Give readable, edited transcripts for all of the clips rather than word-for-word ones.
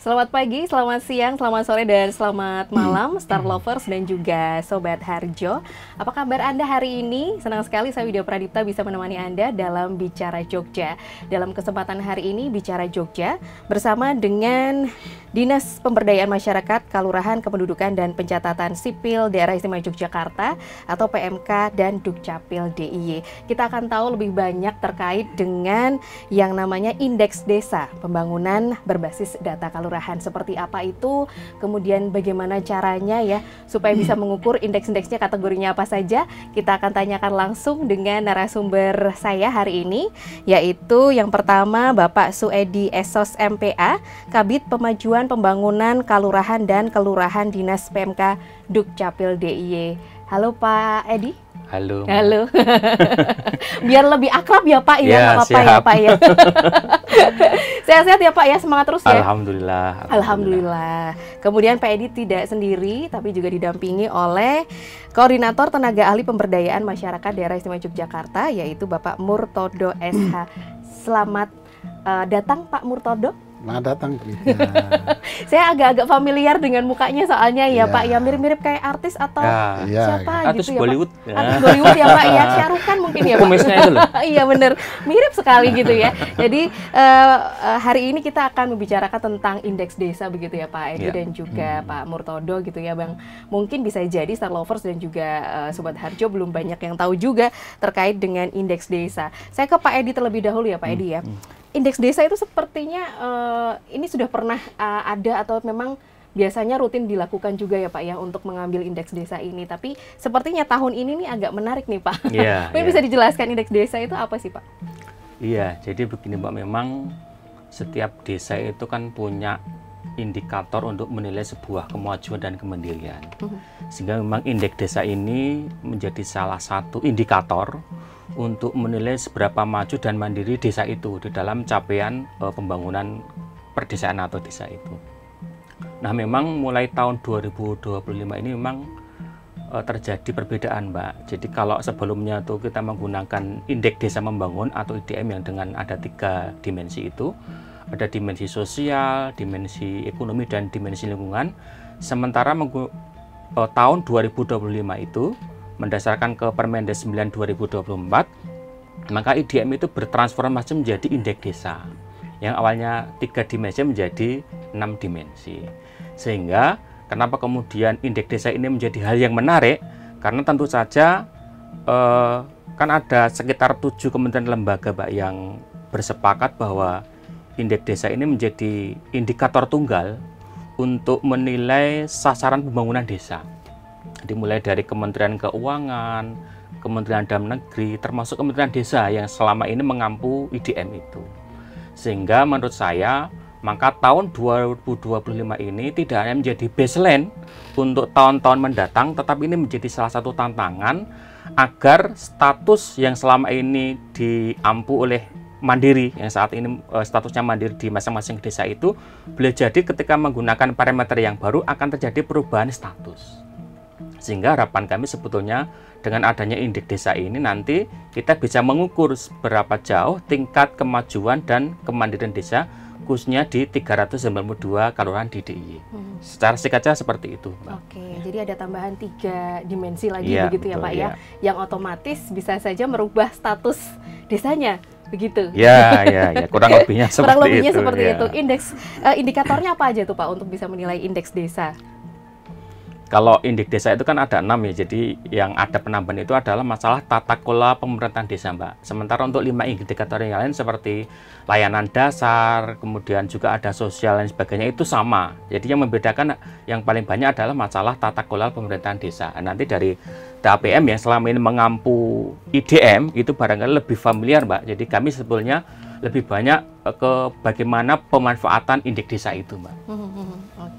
Selamat pagi, selamat siang, selamat sore, dan selamat malam Star Lovers dan juga Sobat Harjo. Apa kabar Anda hari ini? Senang sekali saya Widya Pradipta bisa menemani Anda dalam Bicara Jogja. Dalam kesempatan hari ini Bicara Jogja bersama dengan Dinas Pemberdayaan Masyarakat, Kelurahan, Kependudukan, dan Pencatatan Sipil Daerah Istimewa Yogyakarta atau PMK dan Dukcapil DIY. Kita akan tahu lebih banyak terkait dengan yang namanya Indeks Desa Pembangunan Berbasis Data Kelurahan. Seperti apa itu, kemudian bagaimana caranya ya supaya bisa mengukur indeks-indeksnya, kategorinya apa saja. Kita akan tanyakan langsung dengan narasumber saya hari ini, yaitu yang pertama Bapak Suedi Esos MPA, Kabid Pemajuan Pembangunan Kelurahan dan Kelurahan Dinas PMK Dukcapil DIY. Halo Pak Edi. Halo. Halo. Biar lebih akrab ya Pak ya, nggak apa-apa ya Pak ya. Sehat-sehat ya Pak ya, semangat terus ya. Alhamdulillah. Alhamdulillah. Kemudian Pak Edi tidak sendiri, tapi juga didampingi oleh Koordinator Tenaga Ahli Pemberdayaan Masyarakat Daerah Istimewa Yogyakarta, yaitu Bapak Murtodo SH. Selamat datang Pak Murtodo. Selamat datang. Saya agak-agak familiar dengan mukanya soalnya ya Pak, ya mirip-mirip kayak artis atau siapa artis gitu ya Bollywood. Pak. Artis Bollywood ya Pak ya, Syarukan mungkin ya Pak. Kumisnya itu loh. Iya bener, mirip sekali gitu ya. Jadi hari ini kita akan membicarakan tentang indeks desa begitu ya Pak Edi dan juga Pak Murtodo gitu ya Bang. Mungkin bisa jadi Star Lovers dan juga Sobat Harjo belum banyak yang tahu juga terkait dengan indeks desa. Saya ke Pak Edi terlebih dahulu ya Pak Edi ya. Indeks desa itu sepertinya ini sudah pernah ada atau memang biasanya rutin dilakukan juga ya Pak ya untuk mengambil indeks desa ini. Tapi sepertinya tahun ini nih agak menarik nih Pak. Mungkin bisa dijelaskan indeks desa itu apa sih Pak? Iya, jadi begini Mbak, memang setiap desa itu kan punya indikator untuk menilai sebuah kemajuan dan kemandirian. Sehingga memang indeks desa ini menjadi salah satu indikator untuk menilai seberapa maju dan mandiri desa itu di dalam capaian pembangunan perdesaan atau desa itu. Nah, memang mulai tahun 2025 ini memang terjadi perbedaan Mbak. Jadi kalau sebelumnya tuh kita menggunakan indeks desa membangun atau IDM yang dengan ada 3 dimensi itu, ada dimensi sosial, dimensi ekonomi, dan dimensi lingkungan. Sementara tahun 2025 itu mendasarkan ke Permendes 9 2024, maka IDM itu bertransformasi menjadi indeks desa yang awalnya 3 dimensi menjadi 6 dimensi. Sehingga kenapa kemudian indeks desa ini menjadi hal yang menarik, karena tentu saja kan ada sekitar 7 kementerian lembaga Pak yang bersepakat bahwa indeks desa ini menjadi indikator tunggal untuk menilai sasaran pembangunan desa. Dimulai dari Kementerian Keuangan, Kementerian Dalam Negeri, termasuk Kementerian Desa yang selama ini mengampu IDM itu. Sehingga menurut saya, maka tahun 2025 ini tidak hanya menjadi baseline untuk tahun-tahun mendatang, tetapi ini menjadi salah satu tantangan agar status yang selama ini diampu oleh mandiri, yang saat ini statusnya mandiri di masing-masing desa itu, boleh jadi ketika menggunakan parameter yang baru akan terjadi perubahan status. Sehingga harapan kami sebetulnya dengan adanya indeks desa ini nanti kita bisa mengukur seberapa jauh tingkat kemajuan dan kemandirian desa khususnya di 392 kelurahan di DIY. Secara singkatnya seperti itu Mbak. Oke, jadi ada tambahan 3 dimensi lagi begitu ya betul, Pak ya, yang otomatis bisa saja merubah status desanya. Begitu. Ya, kurang lebihnya seperti itu. Indikatornya apa aja tuh Pak untuk bisa menilai indeks desa? Kalau indeks desa itu kan ada 6 ya, jadi yang ada penambahan itu adalah masalah tata kelola pemerintahan desa Mbak. Sementara untuk 5 indikator yang lain seperti layanan dasar, kemudian juga ada sosial dan sebagainya itu sama. Jadi yang membedakan yang paling banyak adalah masalah tata kelola pemerintahan desa. Nanti dari DAPM yang selama ini mengampu IDM itu barangkali lebih familiar Mbak. Jadi kami sebetulnya lebih banyak ke bagaimana pemanfaatan indeks desa itu Mbak.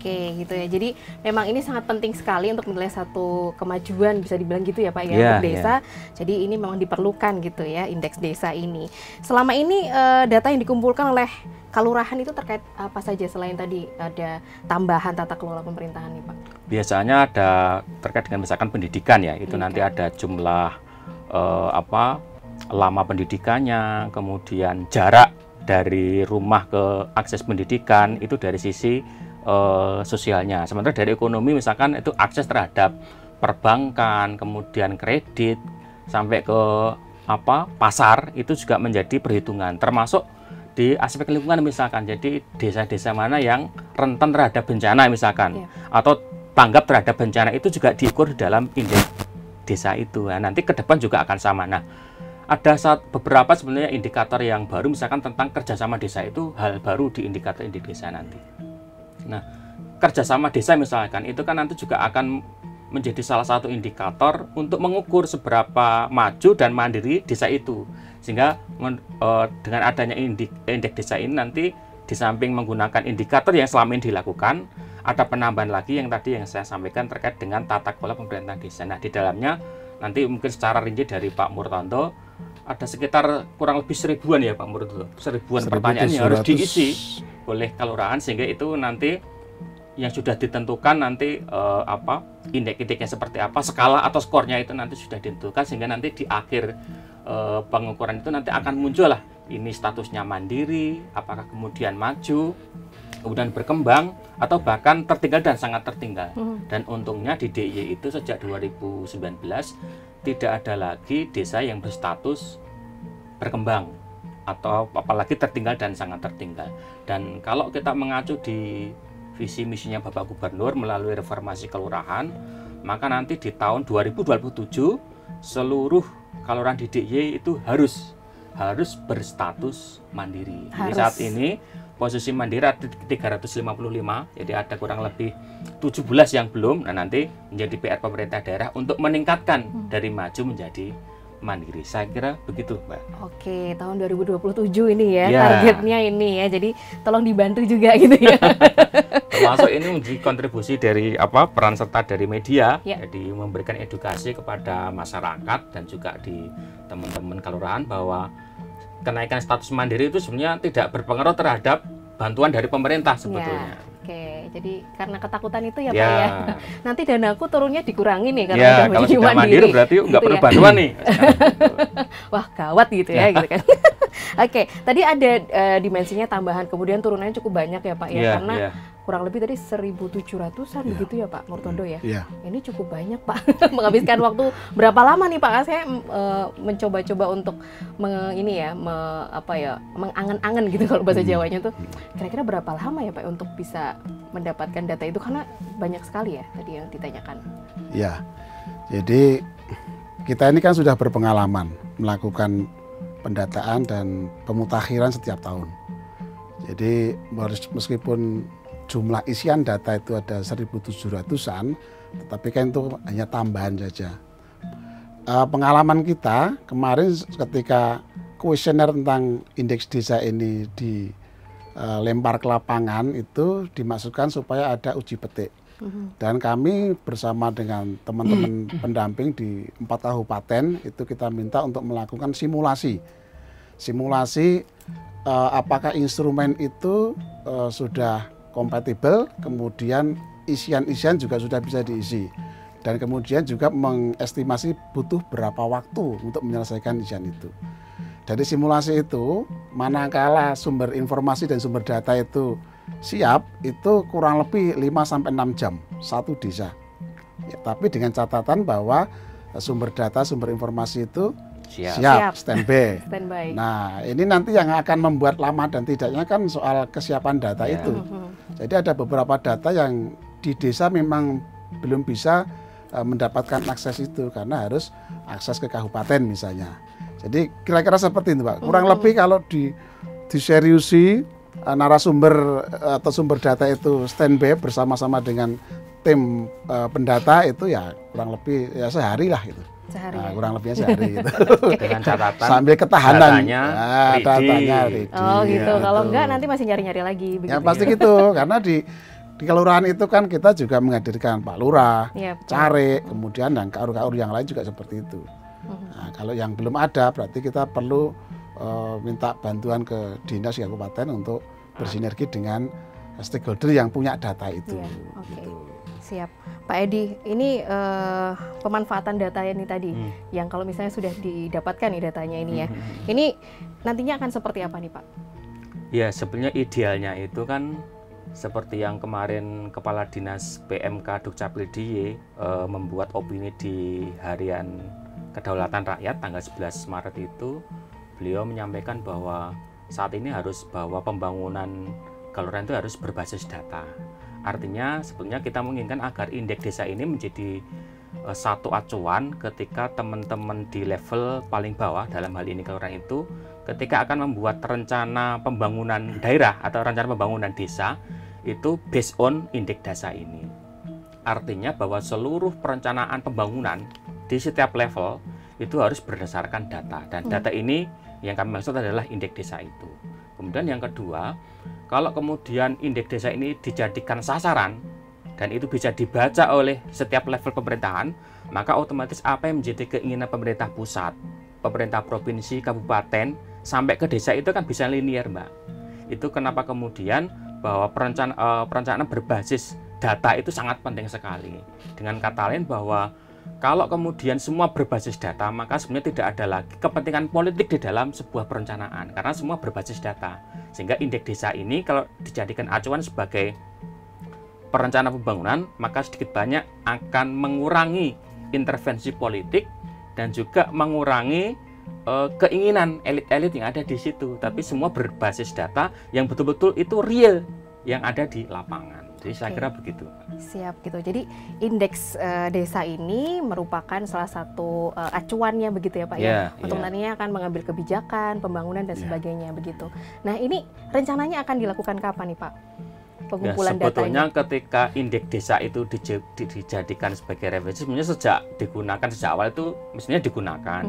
Oke, gitu ya. Jadi memang ini sangat penting sekali untuk menilai satu kemajuan, bisa dibilang gitu ya Pak ya, untuk desa. Jadi ini memang diperlukan gitu ya indeks desa ini. Selama ini data yang dikumpulkan oleh kelurahan itu terkait apa saja selain tadi ada tambahan tata kelola pemerintahan nih Pak? Biasanya ada terkait dengan misalkan pendidikan ya, itu nanti ada jumlah lama pendidikannya, kemudian jarak dari rumah ke akses pendidikan itu dari sisi sosialnya. Sementara dari ekonomi misalkan itu akses terhadap perbankan, kemudian kredit sampai ke pasar itu juga menjadi perhitungan, termasuk di aspek lingkungan misalkan. Jadi desa-desa mana yang rentan terhadap bencana misalkan, atau tanggap terhadap bencana itu juga diukur di dalam indeks desa itu. Nah, nanti ke depan juga akan sama. Nah, ada beberapa sebenarnya indikator yang baru misalkan tentang kerjasama desa, itu hal baru di indikator indeks desa nanti. Nah, kerjasama desa misalkan itu kan nanti juga akan menjadi salah satu indikator untuk mengukur seberapa maju dan mandiri desa itu. Sehingga dengan adanya indeks desa ini nanti di samping menggunakan indikator yang selama ini dilakukan, ada penambahan lagi yang tadi yang saya sampaikan terkait dengan tata kelola pemerintahan desa. Nah, di dalamnya nanti mungkin secara rinci dari Pak Murtanto ada sekitar kurang lebih 1000-an ya Pak Murtanto, 1000-an pertanyaan yang harus diisi oleh kelurahan, sehingga itu nanti yang sudah ditentukan nanti indeks-indeksnya seperti apa, skala atau skornya itu nanti sudah ditentukan, sehingga nanti di akhir pengukuran itu nanti akan muncul lah ini statusnya mandiri, apakah kemudian maju, kemudian berkembang, atau bahkan tertinggal dan sangat tertinggal. Dan untungnya di DIY itu sejak 2019 tidak ada lagi desa yang berstatus berkembang atau apalagi tertinggal dan sangat tertinggal. Dan kalau kita mengacu di visi misinya Bapak Gubernur melalui reformasi kelurahan, maka nanti di tahun 2027 seluruh kelurahan di DIY itu harus berstatus mandiri. Jadi saat ini posisi mandiri ada 355, jadi ada kurang lebih 17 yang belum. Nah, nanti menjadi PR pemerintah daerah untuk meningkatkan dari maju menjadi mandiri. Saya kira begitu, Mbak. Oke, tahun 2027 ini ya, targetnya ini ya. Jadi tolong dibantu juga gitu ya. Termasuk ini menjadi kontribusi dari peran serta dari media, jadi memberikan edukasi kepada masyarakat dan juga di teman-teman kelurahan bahwa kenaikan status mandiri itu sebenarnya tidak berpengaruh terhadap bantuan dari pemerintah sebetulnya. Oke, jadi karena ketakutan itu ya Pak ya. Nanti danaku turunnya dikurangi nih karena udah kalau menjadi sudah mandiri berarti nggak perlu bantuan nih. Wah, gawat gitu ya gitu kan. Oke, tadi ada dimensinya tambahan, kemudian turunannya cukup banyak ya Pak ya, karena kurang lebih tadi 1.700-an begitu ya Pak Murtondo ya. Ini cukup banyak Pak. Menghabiskan waktu berapa lama nih Pak? Saya mencoba-coba untuk mengangen-angen gitu kalau bahasa Jawanya tuh. Kira-kira berapa lama ya Pak untuk bisa mendapatkan data itu, karena banyak sekali ya tadi yang ditanyakan. Ya. Jadi kita ini kan sudah berpengalaman melakukan pendataan dan pemutakhiran setiap tahun. Jadi meskipun jumlah isian data itu ada 1.700-an, tetapi kan itu hanya tambahan saja. Pengalaman kita kemarin ketika kuesioner tentang indeks desa ini dilempar ke lapangan, itu dimaksudkan supaya ada uji petik. Dan kami bersama dengan teman-teman pendamping di 4 kabupaten itu kita minta untuk melakukan simulasi apakah instrumen itu sudah kompatibel, kemudian isian-isian juga sudah bisa diisi, dan kemudian juga mengestimasi butuh berapa waktu untuk menyelesaikan isian itu. Dari simulasi itu, manakala sumber informasi dan sumber data itu siap, itu kurang lebih 5-6 jam satu desa. Ya, tapi dengan catatan bahwa sumber data, sumber informasi itu siap standby. Nah, ini nanti yang akan membuat lama dan tidaknya kan soal kesiapan data itu. Jadi ada beberapa data yang di desa memang belum bisa mendapatkan akses itu karena harus akses ke kabupaten misalnya. Jadi kira-kira seperti itu Pak. Kurang lebih kalau diseriusi narasumber atau sumber data itu standby bersama-sama dengan tim pendata itu ya kurang lebih ya sehari lah itu. Kurang lebihnya sehari gitu. Dengan catatan sambil ketahanan datanya ready. Oh gitu. Kalau enggak nanti masih nyari-nyari lagi begitu. Ya pasti gitu karena di kelurahan itu kan kita juga menghadirkan Pak Lurah, carik, kemudian dan kaur-kaur yang lain juga seperti itu. Nah, kalau yang belum ada berarti kita perlu minta bantuan ke dinas kabupaten untuk bersinergi dengan stakeholder yang punya data itu. Gitu. Siap. Pak Edi, ini pemanfaatan data ini tadi, yang kalau misalnya sudah didapatkan nih datanya ini ya, ini nantinya akan seperti apa nih Pak? Ya, sebenarnya idealnya itu kan seperti yang kemarin Kepala Dinas PMK Dukcapil DIY membuat opini di Harian Kedaulatan Rakyat tanggal 11 Maret itu, beliau menyampaikan bahwa saat ini harus bahwa pembangunan kelurahan itu harus berbasis data. Artinya sebenarnya kita menginginkan agar indeks desa ini menjadi satu acuan ketika teman-teman di level paling bawah, dalam hal ini kelurahan itu, ketika akan membuat rencana pembangunan daerah atau rencana pembangunan desa itu based on indeks desa ini. Artinya bahwa seluruh perencanaan pembangunan di setiap level itu harus berdasarkan data, dan data ini yang kami maksud adalah indeks desa itu. Kemudian yang kedua, kalau kemudian indeks desa ini dijadikan sasaran dan itu bisa dibaca oleh setiap level pemerintahan, maka otomatis apa yang menjadi keinginan pemerintah pusat, pemerintah provinsi, kabupaten, sampai ke desa itu kan bisa linear, Mbak. Itu kenapa kemudian bahwa perencanaan berbasis data itu sangat penting sekali. Dengan kata lain bahwa kalau kemudian semua berbasis data, maka sebenarnya tidak ada lagi kepentingan politik di dalam sebuah perencanaan, karena semua berbasis data. Sehingga indeks desa ini kalau dijadikan acuan sebagai perencanaan pembangunan, maka sedikit banyak akan mengurangi intervensi politik dan juga mengurangi keinginan elit-elit yang ada di situ. Tapi semua berbasis data yang betul-betul itu real yang ada di lapangan. Jadi saya kira begitu. Siap gitu. Jadi indeks desa ini merupakan salah satu acuannya begitu ya Pak ya, untuk nantinya akan mengambil kebijakan, pembangunan dan sebagainya begitu. Nah ini rencananya akan dilakukan kapan nih Pak? Pengumpulan data sebetulnya ketika indeks desa itu dijadikan sebagai referensi, sebenarnya sejak awal itu mestinya digunakan.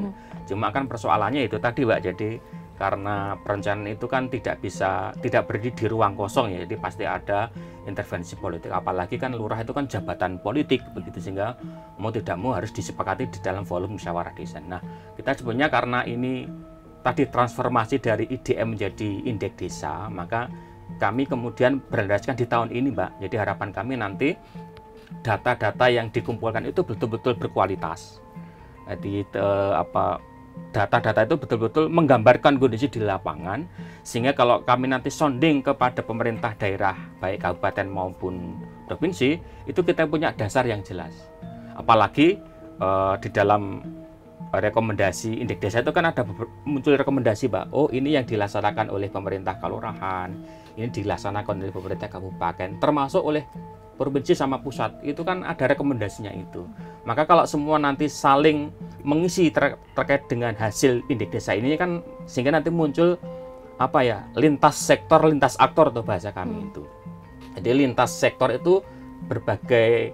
Cuma kan persoalannya itu tadi Pak, jadi karena perencanaan itu kan tidak berdiri di ruang kosong ya, jadi pasti ada intervensi politik, apalagi kan lurah itu kan jabatan politik begitu, sehingga mau tidak mau harus disepakati di dalam volume musyawarah desa. Nah, kita sebenarnya karena ini tadi transformasi dari IDM menjadi indeks desa, maka kami kemudian berlandaskan di tahun ini, Mbak. Jadi harapan kami nanti data-data yang dikumpulkan itu betul-betul berkualitas. Jadi data-data itu betul-betul menggambarkan kondisi di lapangan, sehingga kalau kami nanti sounding kepada pemerintah daerah baik kabupaten maupun provinsi, itu kita punya dasar yang jelas. Apalagi di dalam rekomendasi indeks desa itu kan ada muncul rekomendasi, Pak. Oh, ini yang dilaksanakan oleh pemerintah kelurahan, ini dilaksanakan oleh pemerintah kabupaten, termasuk oleh provinsi sama pusat. Itu kan ada rekomendasinya itu. Maka kalau semua nanti saling mengisi terkait dengan hasil indeks desa ini kan, sehingga nanti muncul lintas sektor, lintas aktor atau bahasa kami itu. Jadi lintas sektor itu berbagai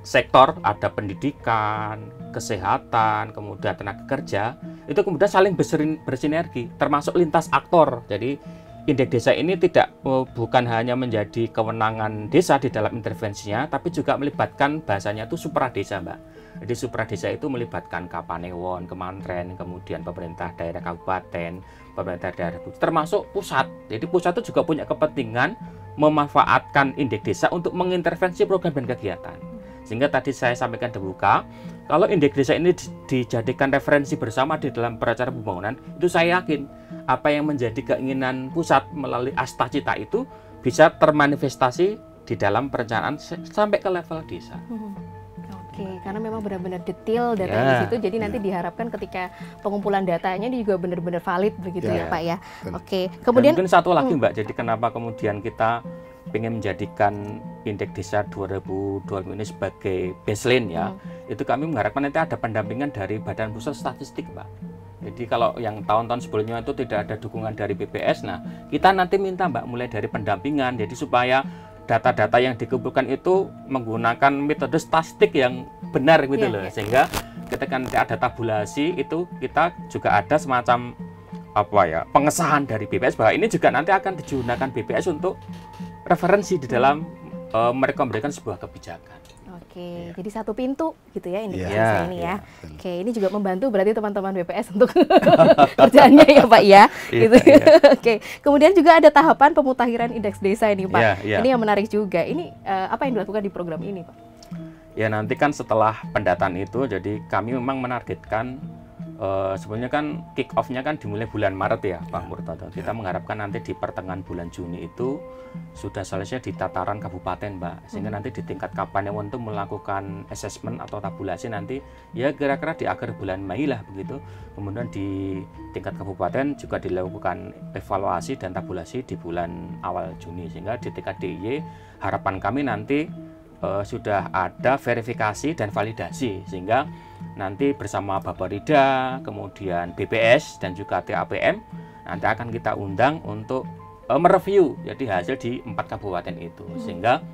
sektor, ada pendidikan, kesehatan, kemudian tenaga kerja, itu kemudian saling bersinergi, termasuk lintas aktor. Jadi indeks desa ini bukan hanya menjadi kewenangan desa di dalam intervensinya, tapi juga melibatkan bahasanya itu supradesa, Mbak. Jadi supradesa itu melibatkan Kapanewon, Kementerian, kemudian pemerintah daerah kabupaten, pemerintah daerah termasuk pusat. Jadi pusat itu juga punya kepentingan memanfaatkan indeks desa untuk mengintervensi program dan kegiatan. Sehingga tadi saya sampaikan terbuka, kalau indeks desa ini dijadikan referensi bersama di dalam perencanaan pembangunan, itu saya yakin apa yang menjadi keinginan pusat melalui asta cita itu bisa termanifestasi di dalam perencanaan sampai ke level desa. Oke, karena memang benar-benar detail datanya di situ, jadi nanti diharapkan ketika pengumpulan datanya ini juga benar-benar valid begitu ya Pak ya. Oke, kemudian dan mungkin satu lagi Mbak, jadi kenapa kemudian kita ingin menjadikan indeks desa 2020 ini sebagai baseline ya, itu kami mengharapkan nanti ada pendampingan dari Badan Pusat Statistik, Mbak. Jadi kalau yang tahun-tahun sebelumnya itu tidak ada dukungan dari BPS, nah kita nanti minta Mbak mulai dari pendampingan, jadi supaya data-data yang dikumpulkan itu menggunakan metode statistik yang benar gitu loh, sehingga ketika nanti ada tabulasi itu kita juga ada semacam pengesahan dari BPS bahwa ini juga nanti akan digunakan BPS untuk referensi di dalam merekomendasikan sebuah kebijakan. Oke, jadi satu pintu gitu ya indeks desa ini ya. Oke, ini juga membantu berarti teman-teman BPS untuk kerjaannya ya Pak ya. Gitu. Oke, kemudian juga ada tahapan pemutakhiran indeks desa ini Pak. Ini yang menarik juga. Ini apa yang dilakukan di program ini Pak? Ya nanti kan setelah pendataan itu, jadi kami memang menargetkan Sebenarnya kan kick off-nya kan dimulai bulan Maret ya Pak Murtado. Kita mengharapkan nanti di pertengahan bulan Juni itu sudah selesai di tataran kabupaten Mbak. Sehingga nanti di tingkat Kapanewon untuk melakukan assessment atau tabulasi nanti ya kira-kira di akhir bulan Mei lah begitu. Kemudian di tingkat kabupaten juga dilakukan evaluasi dan tabulasi di bulan awal Juni. Sehingga di tingkat DIY harapan kami nanti sudah ada verifikasi dan validasi sehingga nanti bersama Bapperida, kemudian BPS dan juga TAPM nanti akan kita undang untuk mereview jadi hasil di 4 kabupaten itu sehingga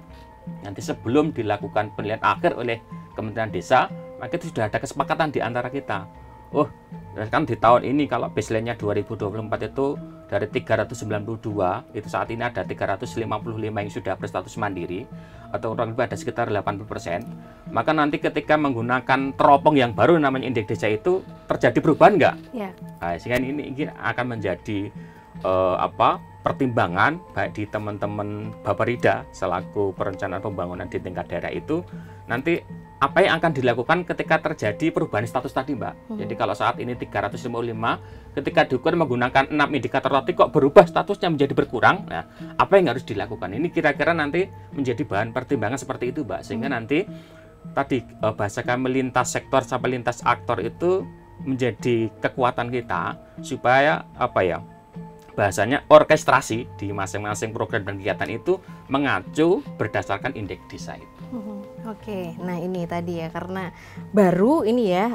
nanti sebelum dilakukan penilaian akhir oleh Kementerian Desa maka itu sudah ada kesepakatan di antara kita. Oh, kan di tahun ini kalau baseline-nya 2024 itu dari 392 itu saat ini ada 355 yang sudah berstatus mandiri atau kurang lebih ada sekitar 80%. Maka nanti ketika menggunakan teropong yang baru namanya indeks desa itu terjadi perubahan nggak? Ya. Nah, sehingga ini akan menjadi pertimbangan baik di teman-teman Bapperida selaku perencanaan pembangunan di tingkat daerah itu nanti apa yang akan dilakukan ketika terjadi perubahan status tadi Mbak. Jadi kalau saat ini 355 ketika diukur menggunakan 6 indikator tadi kok berubah statusnya menjadi berkurang. Nah, apa yang harus dilakukan? Ini kira-kira nanti menjadi bahan pertimbangan seperti itu Mbak. Sehingga nanti tadi bahasa kami lintas sektor sampai lintas aktor itu menjadi kekuatan kita supaya bahasanya orkestrasi di masing-masing program dan kegiatan itu mengacu berdasarkan indeks desa itu. Oke, nah ini tadi ya karena baru ini ya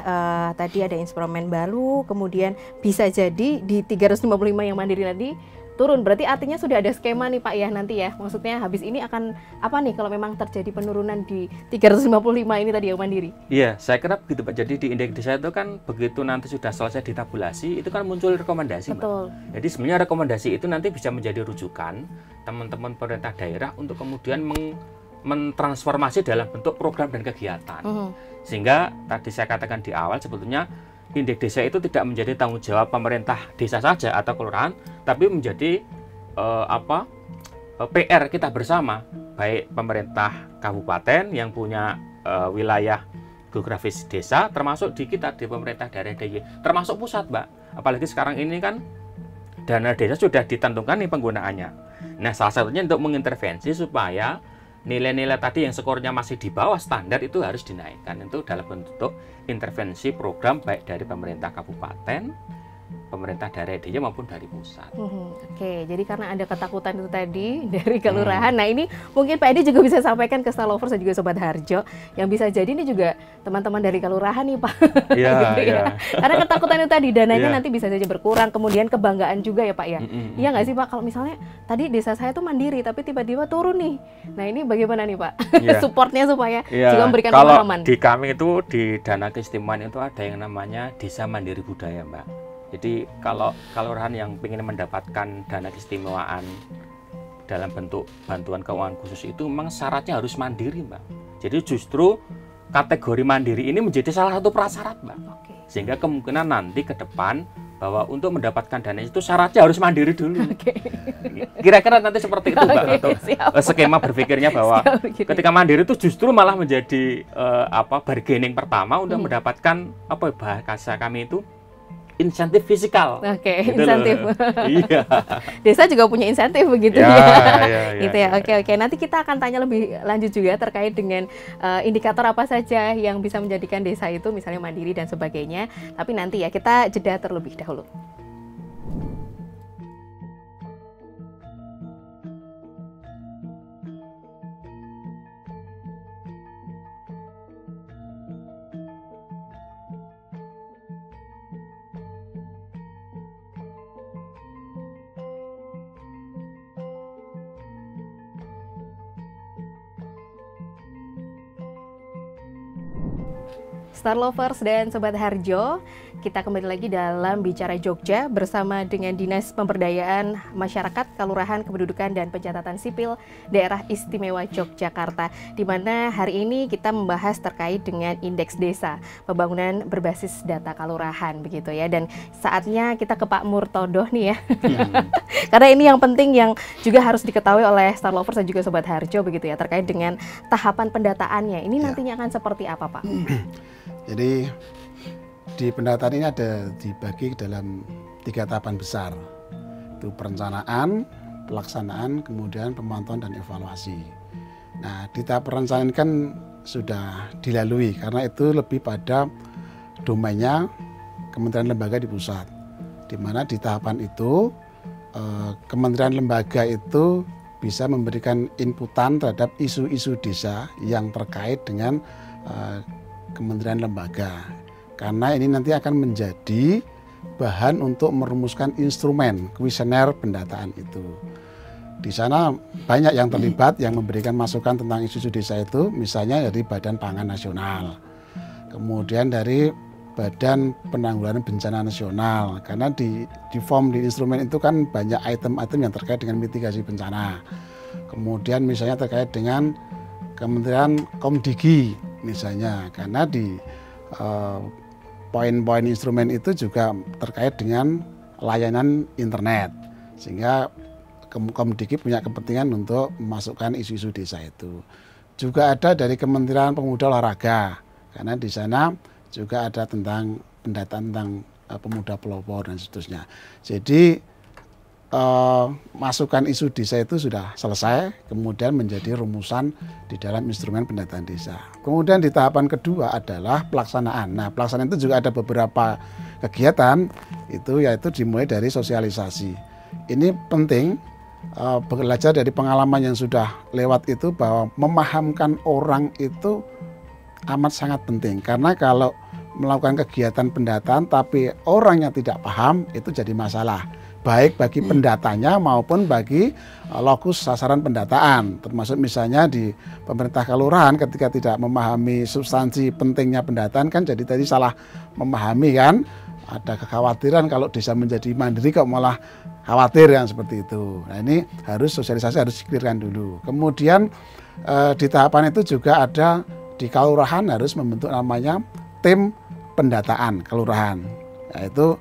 tadi ada instrumen baru, kemudian bisa jadi di 355 yang mandiri tadi turun. Berarti artinya sudah ada skema nih Pak ya nanti ya. Maksudnya habis ini akan apa nih kalau memang terjadi penurunan di 355 ini tadi yang mandiri? Iya, saya kira begitu Pak. Jadi di indeks desa itu kan begitu nanti sudah selesai ditabulasi itu kan muncul rekomendasi. Betul. Mbak. Jadi sebenarnya rekomendasi itu nanti bisa menjadi rujukan teman-teman pemerintah daerah untuk kemudian mentransformasi dalam bentuk program dan kegiatan. Sehingga tadi saya katakan di awal sebetulnya indeks desa itu tidak menjadi tanggung jawab pemerintah desa saja atau kelurahan, tapi menjadi PR kita bersama, baik pemerintah kabupaten yang punya wilayah geografis desa, termasuk di kita di pemerintah daerah DIY, termasuk pusat Mbak. Apalagi sekarang ini kan dana desa sudah ditentukan nih penggunaannya. Nah salah satunya untuk mengintervensi supaya nilai-nilai tadi yang skornya masih di bawah standar itu harus dinaikkan itu dalam bentuk intervensi program baik dari pemerintah kabupaten, pemerintah daerah DIY maupun dari pusat. Oke, jadi karena ada ketakutan itu tadi dari kelurahan. Nah ini mungkin Pak Edi juga bisa sampaikan ke Star Lovers dan juga Sobat Harjo yang bisa jadi ini juga teman-teman dari kelurahan nih Pak. Iya, gitu ya. Karena ketakutan itu tadi dananya nanti bisa saja berkurang, kemudian kebanggaan juga ya Pak ya. Iya nggak sih Pak kalau misalnya tadi desa saya tuh mandiri tapi tiba-tiba turun nih. Nah ini bagaimana nih Pak supportnya supaya juga memberikan pemahaman? Kalau di kami itu di dana keistimewaan itu ada yang namanya Desa Mandiri Budaya Mbak. Jadi kalau kelurahan yang ingin mendapatkan dana keistimewaan dalam bentuk bantuan keuangan khusus itu memang syaratnya harus mandiri Mbak. Jadi justru kategori mandiri ini menjadi salah satu prasyarat Mbak. Sehingga kemungkinan nanti ke depan bahwa untuk mendapatkan dana itu syaratnya harus mandiri dulu. Kira-kira nanti seperti itu Mbak. Atau skema berpikirnya bahwa ketika mandiri itu justru malah menjadi bargaining pertama untuk mendapatkan bahasa kami itu insentif fisikal. Gitu insentif. Iya. Desa juga punya insentif begitu ya. Gitu ya. Oke. Nanti kita akan tanya lebih lanjut juga terkait dengan indikator apa saja yang bisa menjadikan desa itu misalnya mandiri dan sebagainya. Tapi nanti ya kita jeda terlebih dahulu. Star Lovers dan Sobat Harjo, kita kembali lagi dalam Bicara Jogja bersama dengan Dinas Pemberdayaan Masyarakat, Kelurahan, Kependudukan, dan Pencatatan Sipil Daerah Istimewa Yogyakarta, di mana hari ini kita membahas terkait dengan indeks desa, pembangunan berbasis data kelurahan, begitu ya. Dan saatnya kita ke Pak Murtado nih ya, karena ini yang penting yang juga harus diketahui oleh Star Lovers dan juga Sobat Harjo, begitu ya, terkait dengan tahapan pendataannya. Ini nantinya akan seperti apa Pak? Jadi di pendataan ini ada dibagi dalam 3 tahapan besar. Itu perencanaan, pelaksanaan, kemudian pemantauan dan evaluasi. Nah, di tahap perencanaan kan sudah dilalui karena itu lebih pada domainnya kementerian lembaga di pusat. Di mana di tahapan itu kementerian lembaga itu bisa memberikan inputan terhadap isu-isu desa yang terkait dengan kementerian lembaga. Karena ini nanti akan menjadi bahan untuk merumuskan instrumen kuesioner pendataan itu. Di sana banyak yang terlibat yang memberikan masukan tentang isu-isu desa itu, misalnya dari Badan Pangan Nasional, kemudian dari Badan Penanggulangan Bencana Nasional, karena di form di instrumen itu kan banyak item-item yang terkait dengan mitigasi bencana. Kemudian misalnya terkait dengan Kementerian Komdigi misalnya, karena di poin-poin instrumen itu juga terkait dengan layanan internet, sehingga Komdigi punya kepentingan untuk memasukkan isu-isu desa itu. Juga ada dari Kementerian Pemuda Olahraga, karena di sana juga ada tentang pendataan tentang pemuda pelopor dan seterusnya. Jadi masukan isu desa itu sudah selesai, kemudian menjadi rumusan di dalam instrumen pendataan desa. Kemudian di tahapan kedua adalah pelaksanaan. Nah, pelaksanaan itu juga ada beberapa kegiatan, itu yaitu dimulai dari sosialisasi. Ini penting, belajar dari pengalaman yang sudah lewat itu bahwa memahamkan orang itu amat sangat penting. Karena kalau melakukan kegiatan pendataan tapi orangnya tidak paham, itu jadi masalah. Baik bagi pendatanya maupun bagi lokus sasaran pendataan. Termasuk misalnya di pemerintah kelurahan ketika tidak memahami substansi pentingnya pendataan kan jadi tadi salah memahami kan. Ada kekhawatiran kalau desa menjadi mandiri kok malah khawatir yang seperti itu. Nah, ini harus sosialisasi harus diklirkan dulu. Kemudian di tahapan itu juga ada di kelurahan harus membentuk namanya tim pendataan kelurahan. Yaitu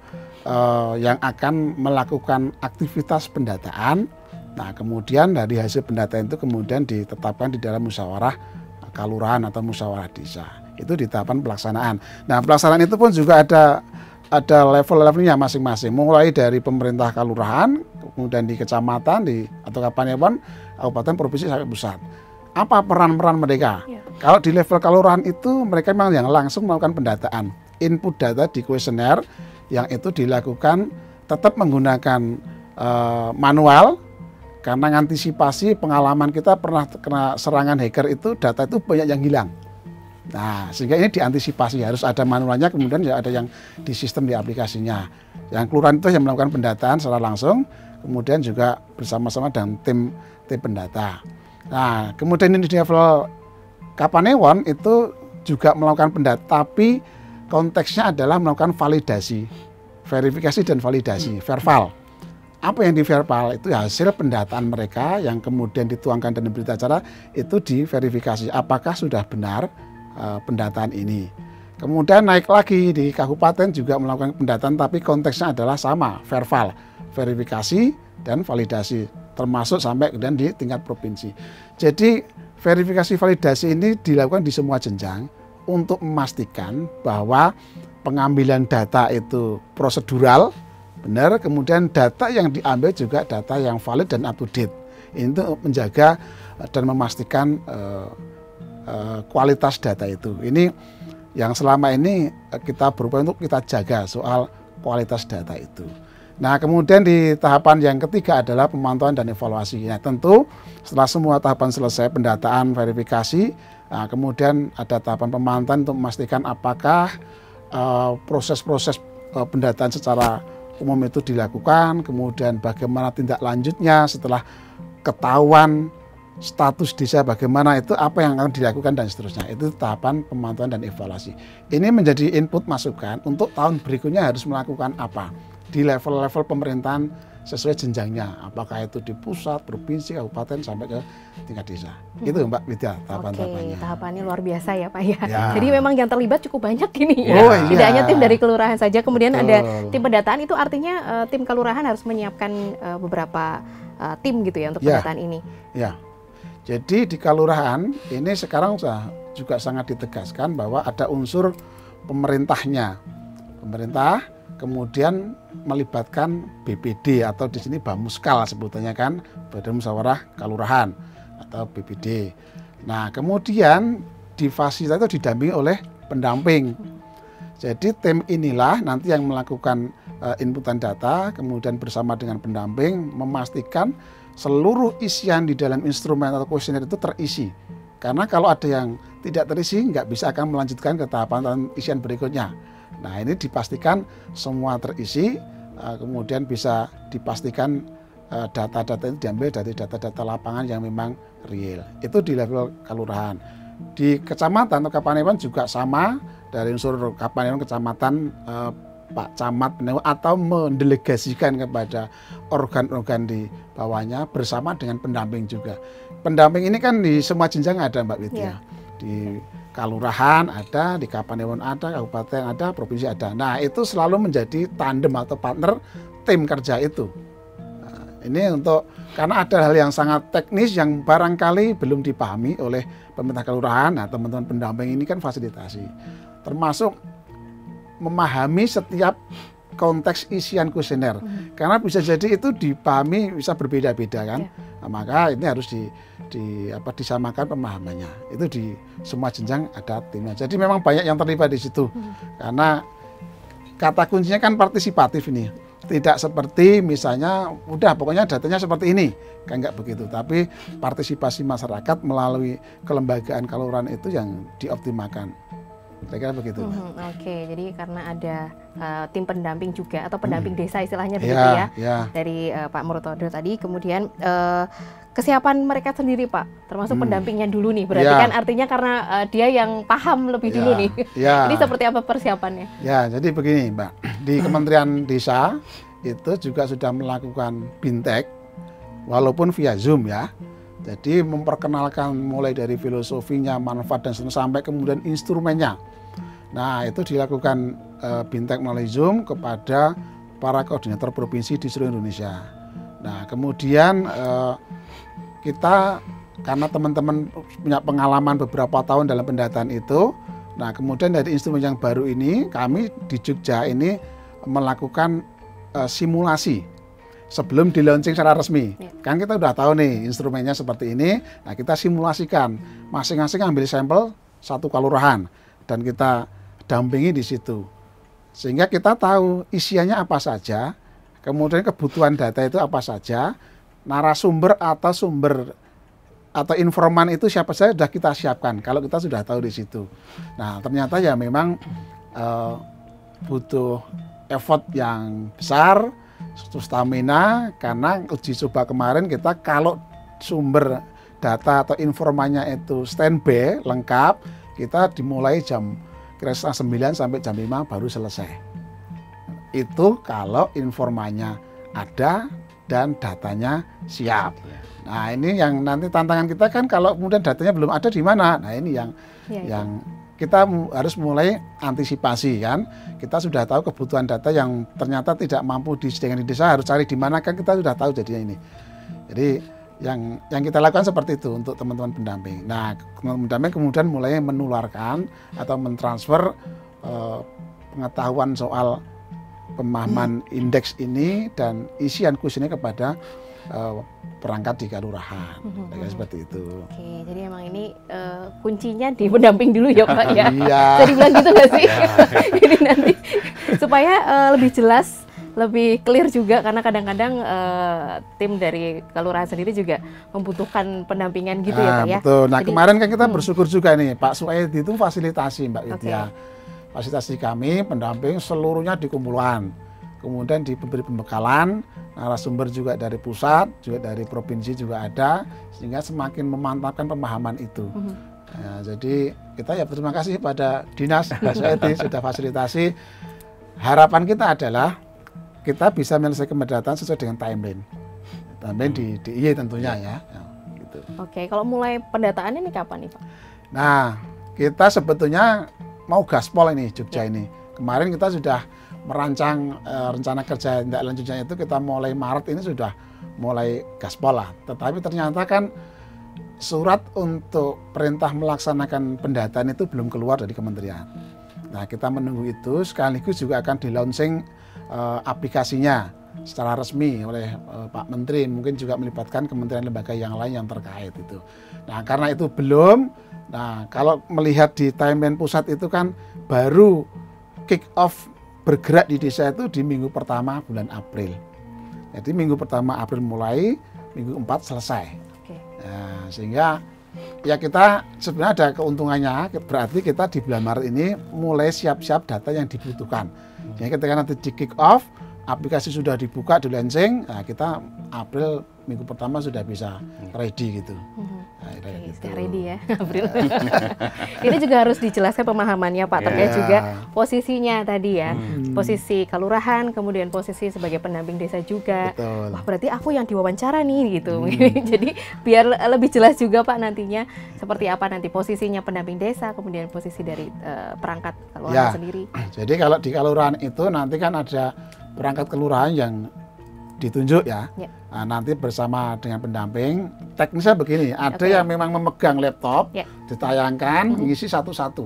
yang akan melakukan aktivitas pendataan. Nah, kemudian dari hasil pendataan itu kemudian ditetapkan di dalam musyawarah kelurahan atau musyawarah desa. Itu di tahapan pelaksanaan. Nah, pelaksanaan itu pun juga ada level-levelnya masing-masing. Mulai dari pemerintah kelurahan, kemudian di kecamatan, atau kabupaten, provinsi sampai pusat. Apa peran-peran mereka? Ya. Kalau di level kelurahan itu mereka memang yang langsung melakukan pendataan. Input data di kuesioner yang itu dilakukan tetap menggunakan manual, karena mengantisipasi pengalaman kita pernah kena serangan hacker itu data itu banyak yang hilang. Nah, sehingga ini diantisipasi harus ada manualnya, kemudian ya ada yang di sistem di aplikasinya. Yang kelurahan itu yang melakukan pendataan secara langsung, kemudian juga bersama-sama dengan tim pendata. Nah, kemudian ini di level Kapanewon itu juga melakukan pendata, tapi konteksnya adalah melakukan validasi, verifikasi dan validasi, verval. Apa yang di verval itu hasil pendataan mereka yang kemudian dituangkan dalam berita acara itu diverifikasi apakah sudah benar pendataan ini. Kemudian naik lagi di kabupaten juga melakukan pendataan tapi konteksnya adalah sama, verval, verifikasi dan validasi, termasuk sampai kemudian di tingkat provinsi. Jadi verifikasi validasi ini dilakukan di semua jenjang untuk memastikan bahwa pengambilan data itu prosedural, benar, kemudian data yang diambil juga data yang valid dan up to date. Ini untuk menjaga dan memastikan kualitas data itu. Ini yang selama ini kita berupaya untuk kita jaga soal kualitas data itu. Nah, kemudian di tahapan yang ketiga adalah pemantauan dan evaluasi. Nah, tentu setelah semua tahapan selesai, pendataan, verifikasi, nah, kemudian ada tahapan pemantauan untuk memastikan apakah proses-proses pendataan secara umum itu dilakukan, kemudian bagaimana tindak lanjutnya setelah ketahuan status desa bagaimana itu, apa yang akan dilakukan dan seterusnya. Itu tahapan pemantauan dan evaluasi. Ini menjadi input masukan untuk tahun berikutnya harus melakukan apa di level-level pemerintahan sesuai jenjangnya, apakah itu di pusat, provinsi, kabupaten sampai ke tingkat desa. Itu Mbak Widya tahapan-tahapannya. Tahapannya luar biasa ya Pak ya. Jadi memang yang terlibat cukup banyak ini ya. Oh, iya. Tidak hanya tim dari kelurahan saja, kemudian ada tim pendataan, itu artinya tim kelurahan harus menyiapkan beberapa tim gitu ya untuk pendataan ini. Ya. Jadi di kelurahan ini sekarang juga sangat ditegaskan bahwa ada unsur pemerintahnya. pemerintah, kemudian melibatkan BPD atau di sini Bamuskal sebutannya kan, Badan Musyawarah Kalurahan atau BPD. Nah, kemudian di fasilitas itu didampingi oleh pendamping. Jadi tim inilah nanti yang melakukan inputan data, kemudian bersama dengan pendamping memastikan seluruh isian di dalam instrumen atau kuesioner itu terisi. Karena kalau ada yang tidak terisi, nggak bisa akan melanjutkan ke tahapan isian berikutnya. Nah, ini dipastikan semua terisi, kemudian bisa dipastikan data-data itu diambil dari data-data lapangan yang memang real. Itu di level kelurahan. Di kecamatan atau Kapanewon juga sama, dari unsur Kapanewon kecamatan Pak Camat atau mendelegasikan kepada organ-organ di bawahnya bersama dengan pendamping juga. Pendamping ini kan di semua jenjang ada, Mbak Widya. Di Kalurahan ada, di Kapanewon ada, Kabupaten ada, Provinsi ada. Nah, itu selalu menjadi tandem atau partner tim kerja itu. Nah, ini untuk karena ada hal yang sangat teknis yang barangkali belum dipahami oleh pemerintah kelurahan. Nah, teman-teman pendamping ini kan fasilitasi. Termasuk memahami setiap konteks isian kuesioner. Karena bisa jadi itu dipahami bisa berbeda-beda kan. Nah, maka ini harus disamakan pemahamannya. Itu di semua jenjang ada timnya. Jadi memang banyak yang terlibat di situ. Karena kata kuncinya kan partisipatif ini. Tidak seperti misalnya udah pokoknya datanya seperti ini. Kan enggak begitu. Tapi partisipasi masyarakat melalui kelembagaan kelurahan itu yang dioptimalkan. Kira-kira begitu. Oke, jadi karena ada tim pendamping juga atau pendamping desa istilahnya begitu ya. Dari Pak Murtodo tadi, kemudian kesiapan mereka sendiri Pak, termasuk pendampingnya dulu nih. Berarti kan artinya karena dia yang paham lebih dulu nih. Ini seperti apa persiapannya? Ya, jadi begini Mbak, di Kementerian Desa itu juga sudah melakukan bintek walaupun via Zoom ya. Jadi memperkenalkan mulai dari filosofinya, manfaat dan sampai kemudian instrumennya. Nah, itu dilakukan bintek melalui Zoom kepada para koordinator provinsi di seluruh Indonesia. Nah, kemudian kita karena teman-teman punya pengalaman beberapa tahun dalam pendataan itu, nah kemudian dari instrumen yang baru ini kami di Jogja ini melakukan simulasi. Sebelum di launching secara resmi, kan kita udah tahu nih instrumennya seperti ini. Nah, kita simulasikan, masing-masing ambil sampel satu kelurahan dan kita dampingi di situ, sehingga kita tahu isiannya apa saja, kemudian kebutuhan data itu apa saja, narasumber atau sumber atau informan itu siapa saja sudah kita siapkan. Kalau kita sudah tahu di situ, nah ternyata ya memang butuh effort yang besar. Stamina, karena uji coba kemarin kita kalau sumber data atau informannya itu standby lengkap, kita dimulai jam kira-kira 9 sampai jam 5 baru selesai. Itu kalau informannya ada dan datanya siap. Nah, ini yang nanti tantangan kita kan kalau kemudian datanya belum ada di mana. Nah, ini yang kita harus mulai antisipasi kan. Kita sudah tahu kebutuhan data yang ternyata tidak mampu disediakan di desa, harus cari di mana kan kita sudah tahu jadinya ini. Jadi yang kita lakukan seperti itu untuk teman-teman pendamping. Nah, teman-teman pendamping kemudian mulai menularkan atau mentransfer pengetahuan soal pemahaman indeks ini dan isian kuesioner kepada perangkat di kelurahan, seperti itu. Oke, jadi emang ini kuncinya di pendamping dulu ya Pak ya. Iya. Jadi bilang gitu nggak sih? Ini nanti supaya lebih jelas, lebih clear juga karena kadang-kadang tim dari kelurahan sendiri juga membutuhkan pendampingan gitu ya Pak ya. Betul. Nah, jadi, kemarin kan kita bersyukur juga nih Pak Suaidi itu fasilitasi Mbak Widya. Fasilitasi kami pendamping seluruhnya dikumpulkan. Kemudian diberi pembekalan, narasumber juga dari pusat, juga dari provinsi juga ada, sehingga semakin memantapkan pemahaman itu. Nah, jadi kita ya berterima kasih pada Dinas Suaidi sudah fasilitasi. Harapan kita adalah kita bisa menyelesaikan pendataan sesuai dengan timeline. Timeline di DIY tentunya ya. Gitu. Oke, kalau mulai pendataan ini kapan nih Pak? Nah, kita sebetulnya mau gaspol ini Jogja ini. Kemarin kita sudah merancang rencana kerja tindak lanjutnya itu kita mulai Maret ini sudah mulai gaspol lah. Tetapi ternyata kan surat untuk perintah melaksanakan pendataan itu belum keluar dari kementerian. Nah, kita menunggu itu, sekaligus juga akan di-launching aplikasinya secara resmi oleh Pak Menteri, mungkin juga melibatkan kementerian lembaga yang lain yang terkait itu. Nah, karena itu belum, nah kalau melihat di timeline pusat itu kan baru kick off bergerak di desa itu di minggu pertama bulan April. Jadi minggu pertama April mulai, minggu 4 selesai. Nah, sehingga ya kita sebenarnya ada keuntungannya, berarti kita di bulan Maret ini mulai siap-siap data yang dibutuhkan. Jadi ketika nanti di kick off, aplikasi sudah dibuka, di launching, nah kita April minggu pertama sudah bisa ready gitu. Oke, sudah ready ya April. Ini juga harus dijelaskan pemahamannya Pak terkait juga posisinya tadi ya, posisi kelurahan, kemudian posisi sebagai pendamping desa juga. Betul. Wah, berarti aku yang diwawancara nih gitu. Jadi biar lebih jelas juga Pak nantinya seperti apa nanti posisinya pendamping desa, kemudian posisi dari perangkat kelurahan sendiri. Jadi kalau di kelurahan itu nanti kan ada perangkat kelurahan yang ditunjuk ya. Nah, nanti bersama dengan pendamping. Teknisnya begini, ada yang memang memegang laptop, ditayangkan, mengisi satu-satu.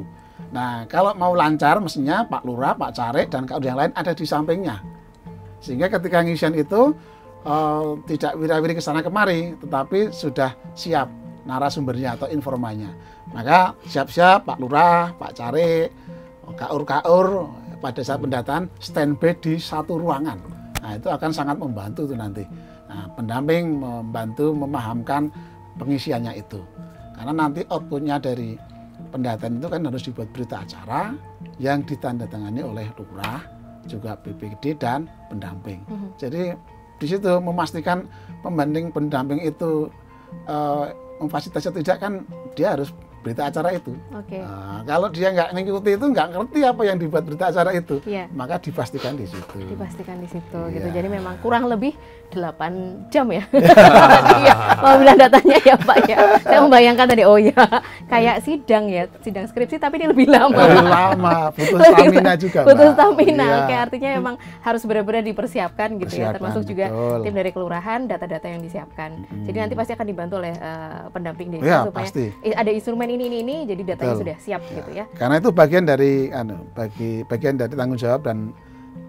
Nah, kalau mau lancar mestinya Pak Lurah, Pak Carik, dan yang lain ada di sampingnya. Sehingga ketika ngisian itu tidak wira-wiri ke sana kemari, tetapi sudah siap narasumbernya atau informannya. Maka siap-siap Pak Lurah, Pak Carik, kaur-kaur pada saat pendataan standby di satu ruangan. Nah, itu akan sangat membantu tuh nanti. Nah, pendamping membantu memahamkan pengisiannya itu. Karena nanti outputnya dari pendataan itu kan harus dibuat berita acara yang ditandatangani oleh lurah, juga BPD dan pendamping. Jadi di situ memastikan pembanding pendamping itu memfasilitasi atau tidak kan dia harus berita acara itu. Nah, kalau dia nggak mengikuti itu, nggak ngerti apa yang dibuat berita acara itu, maka dipastikan di situ. Dipastikan di situ gitu. Jadi memang kurang lebih 8 jam ya. Mau bilang datanya ya Pak ya. Saya membayangkan tadi kayak sidang ya, sidang skripsi tapi ini lebih lama. Lebih lama, butuh stamina juga. Butuh stamina. Oke, artinya memang harus benar-benar dipersiapkan gitu ya, termasuk juga tim dari kelurahan, data-data yang disiapkan. Jadi nanti pasti akan dibantu oleh pendamping desa supaya ada instrumen ini jadi datanya sudah siap gitu ya. Karena itu bagian dari bagian dari tanggung jawab dan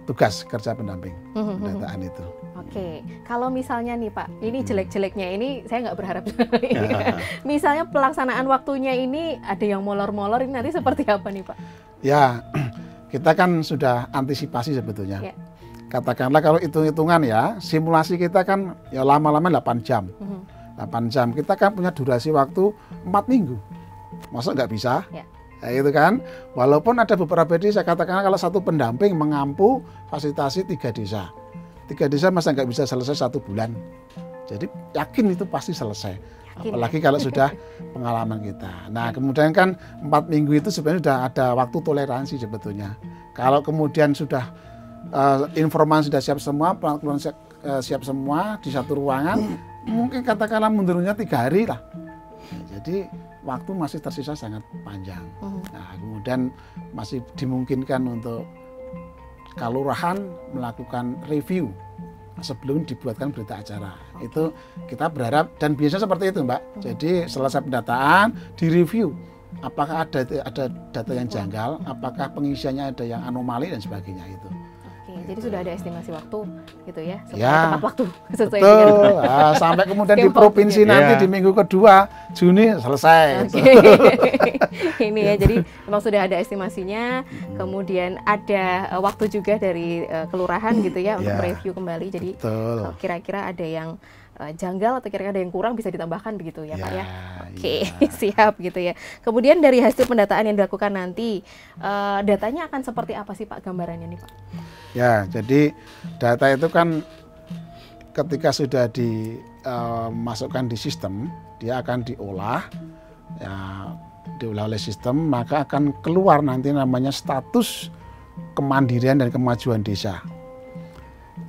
tugas kerja pendamping pendataan itu. Oke, kalau misalnya nih Pak, ini jelek-jeleknya ini saya nggak berharap. Misalnya pelaksanaan waktunya ini ada yang molor-molor, ini nanti seperti apa nih Pak? Ya, kita kan sudah antisipasi sebetulnya. Katakanlah kalau hitung-hitungan ya, simulasi kita kan ya lama-lama 8 jam. 8 jam, kita kan punya durasi waktu 4 minggu. Masa nggak bisa? Nah, itu kan, walaupun ada beberapa desa, katakanlah kalau satu pendamping mengampu fasilitasi 3 desa. 3 desa masa nggak bisa selesai 1 bulan. Jadi yakin itu pasti selesai. Apalagi kalau sudah pengalaman kita. Nah, kemudian kan 4 minggu itu sebenarnya sudah ada waktu toleransi sebetulnya. Kalau kemudian sudah informasi sudah siap semua, pengalaman siap semua di satu ruangan, mungkin katakanlah mundurnya 3 hari lah. Jadi waktu masih tersisa sangat panjang. Nah, kemudian masih dimungkinkan untuk kelurahan melakukan review sebelum dibuatkan berita acara. Itu kita berharap dan biasanya seperti itu, Mbak. Jadi selesai pendataan, direview apakah ada data yang janggal, apakah pengisiannya ada yang anomali dan sebagainya itu. Jadi sudah ada estimasi waktu gitu ya, tepat waktu sesuai betul. Nah, sampai kemudian di provinsi nanti di minggu kedua Juni selesai. Ini ya, jadi memang sudah ada estimasinya, kemudian ada waktu juga dari kelurahan gitu ya untuk review kembali. Jadi kira-kira ada yang janggal atau kira-kira ada yang kurang bisa ditambahkan begitu ya Pak ya. Oke, siap gitu ya. Kemudian dari hasil pendataan yang dilakukan nanti, datanya akan seperti apa sih Pak gambarannya nih Pak? Ya, jadi data itu kan ketika sudah dimasukkan di sistem, dia akan diolah, ya, diolah oleh sistem, maka akan keluar nanti namanya status kemandirian dan kemajuan desa.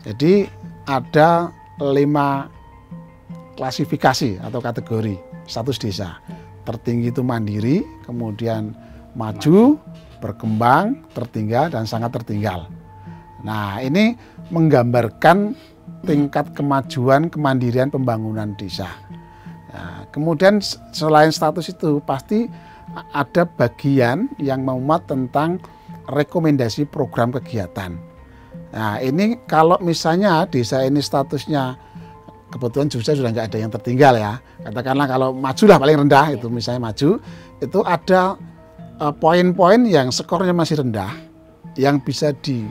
Jadi ada 5 klasifikasi atau kategori status desa. Tertinggi itu mandiri, kemudian maju, berkembang, tertinggal, dan sangat tertinggal. Nah, ini menggambarkan tingkat kemajuan, kemandirian pembangunan desa. Nah, kemudian selain status itu pasti ada bagian yang memuat tentang rekomendasi program kegiatan. Nah ini kalau misalnya desa ini statusnya, kebetulan Jogja sudah nggak ada yang tertinggal ya, katakanlah kalau maju lah paling rendah itu misalnya maju, itu ada poin-poin yang skornya masih rendah, yang bisa di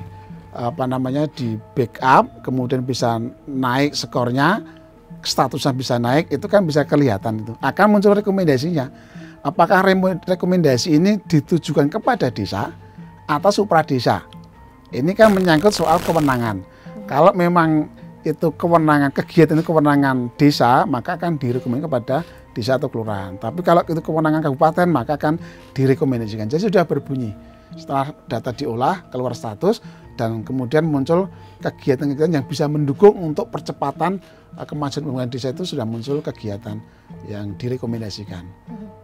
di backup, kemudian bisa naik skornya, statusnya bisa naik, itu kan bisa kelihatan, itu akan muncul rekomendasinya. Apakah rekomendasi ini ditujukan kepada desa atau supradesa? Ini kan menyangkut soal kewenangan. Kalau memang itu kewenangan, kegiatan itu kewenangan desa, maka akan direkomendasikan kepada desa atau kelurahan. Tapi kalau itu kewenangan kabupaten, maka akan direkomendasikan. Jadi sudah berbunyi. Setelah data diolah, keluar status, dan kemudian muncul kegiatan-kegiatan yang bisa mendukung untuk percepatan kemajuan pembangunan desa, itu sudah muncul kegiatan yang direkomendasikan.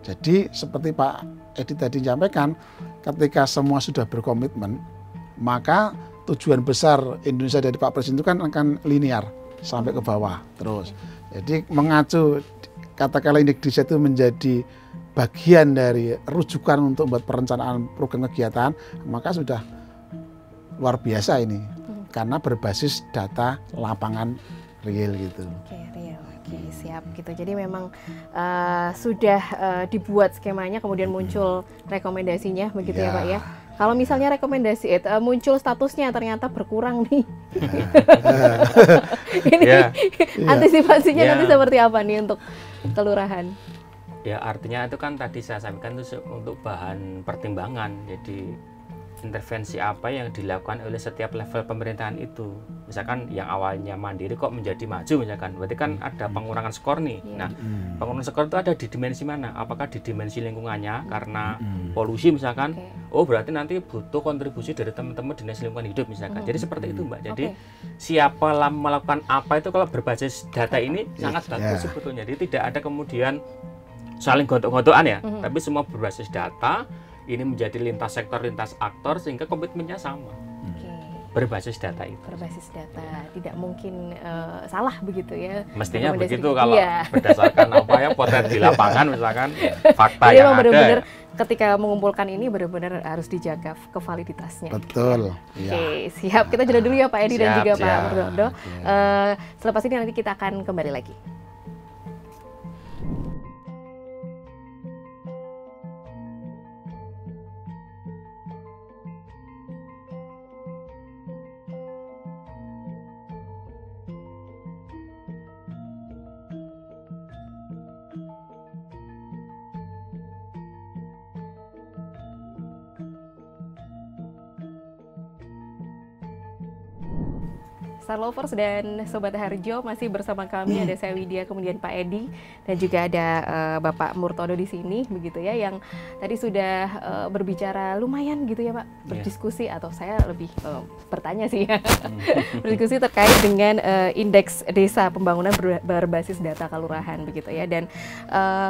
Jadi seperti Pak Edi tadi sampaikan, ketika semua sudah berkomitmen, maka tujuan besar Indonesia dari Pak Presiden itu kan akan linear sampai ke bawah terus. Jadi mengacu, katakanlah indeks desa itu menjadi bagian dari rujukan untuk membuat perencanaan program kegiatan, maka sudah luar biasa ini, karena berbasis data lapangan real gitu. Oke, real. Oke, siap gitu. Jadi memang sudah dibuat skemanya, kemudian muncul rekomendasinya, begitu ya Pak ya. Kalau misalnya rekomendasi muncul statusnya ternyata berkurang nih, ini antisipasinya nanti seperti apa nih untuk kelurahan? Ya artinya itu kan tadi saya sampaikan itu untuk bahan pertimbangan. Jadi intervensi apa yang dilakukan oleh setiap level pemerintahan itu. Misalkan yang awalnya mandiri kok menjadi maju misalkan, berarti kan ada pengurangan skor nih. Nah, pengurangan skor itu ada di dimensi mana? Apakah di dimensi lingkungannya karena polusi misalkan? Oh berarti nanti butuh kontribusi dari teman-teman dinas lingkungan hidup misalkan. Jadi seperti itu Mbak. Jadi siapa melakukan apa itu kalau berbasis data ini sangat bagus sebetulnya. Jadi tidak ada kemudian saling gontok-gontokan ya, tapi semua berbasis data. Ini menjadi lintas sektor, lintas aktor, sehingga komitmennya sama. Berbasis data itu. Berbasis data, tidak mungkin salah begitu ya. Mestinya begitu kalau berdasarkan apa ya, potret di lapangan misalkan, fakta jadi yang benar-benar ketika mengumpulkan ini benar-benar harus dijaga kevaliditasnya. Betul. Oke, siap. Kita jeda dulu ya Pak Edi dan juga Pak Murdodo. Selepas ini nanti kita akan kembali lagi. Star Lovers dan Sobat Harjo masih bersama kami, ada saya Widya, kemudian Pak Edi, dan juga ada Bapak Murtodo di sini, begitu ya, yang tadi sudah berbicara lumayan gitu ya Pak, berdiskusi atau saya lebih bertanya sih ya, berdiskusi terkait dengan indeks desa pembangunan berbasis data kelurahan begitu ya, dan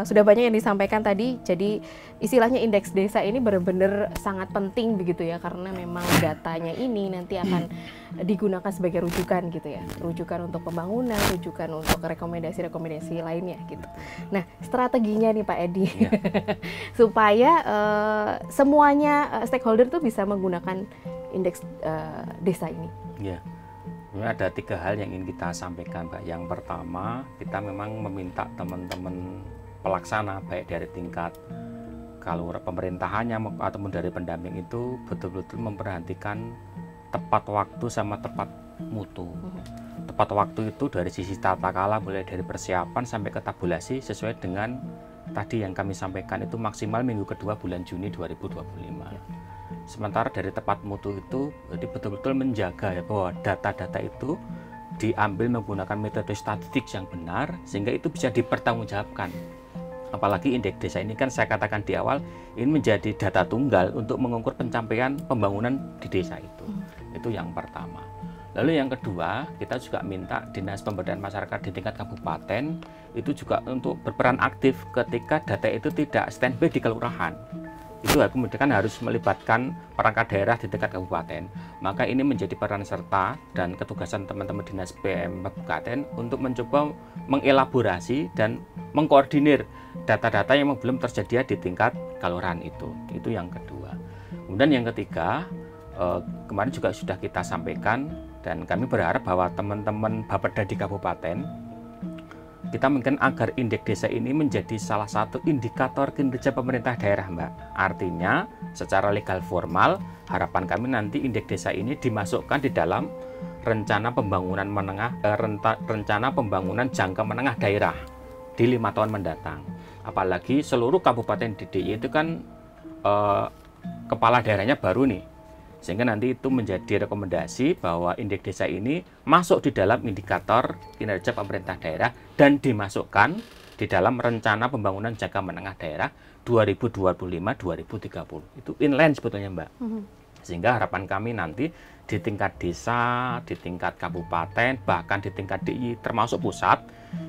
sudah banyak yang disampaikan tadi. Jadi istilahnya indeks desa ini benar-benar sangat penting begitu ya, karena memang datanya ini nanti akan digunakan sebagai rujukan gitu ya, rujukan untuk pembangunan, rujukan untuk rekomendasi-rekomendasi lainnya gitu. Nah, strateginya nih Pak Edi supaya semuanya stakeholder tuh bisa menggunakan indeks desa ini. Ya, ada 3 hal yang ingin kita sampaikan Pak. Yang pertama, kita memang meminta teman-teman pelaksana baik dari tingkat kalau pemerintahannya ataupun dari pendamping itu betul-betul memperhatikan tepat waktu sama tepat mutu. Tepat waktu itu dari sisi tata kala, mulai dari persiapan sampai ke tabulasi sesuai dengan tadi yang kami sampaikan, itu maksimal minggu kedua bulan Juni 2025. Sementara dari tepat mutu itu jadi betul-betul menjaga ya, bahwa data-data itu diambil menggunakan metode statistik yang benar sehingga itu bisa dipertanggungjawabkan. Apalagi indeks desa ini kan saya katakan di awal, ini menjadi data tunggal untuk mengukur pencapaian pembangunan di desa itu. Itu yang pertama. Lalu yang kedua, kita juga minta Dinas Pemberdayaan Masyarakat di tingkat kabupaten itu juga untuk berperan aktif ketika data itu tidak standby di kelurahan. Itu kemudian harus melibatkan perangkat daerah di tingkat kabupaten. Maka ini menjadi peran serta dan ketugasan teman-teman Dinas PM Kabupaten untuk mencoba mengelaborasi dan mengkoordinir data-data yang belum tersedia di tingkat kelurahan itu. Itu yang kedua. Kemudian yang ketiga, kemarin juga sudah kita sampaikan dan kami berharap bahwa teman-teman Bapeda di kabupaten kita mungkin agar indeks desa ini menjadi salah satu indikator kinerja pemerintah daerah, Mbak. Artinya secara legal formal harapan kami nanti indeks desa ini dimasukkan di dalam rencana pembangunan rencana pembangunan jangka menengah daerah di 5 tahun mendatang. Apalagi seluruh kabupaten di DIY itu kan kepala daerahnya baru nih, sehingga nanti itu menjadi rekomendasi bahwa indeks desa ini masuk di dalam indikator kinerja pemerintah daerah dan dimasukkan di dalam rencana pembangunan jangka menengah daerah 2025-2030. Itu inline sebetulnya, Mbak. Sehingga harapan kami nanti di tingkat desa, di tingkat kabupaten, bahkan di tingkat DIY termasuk pusat,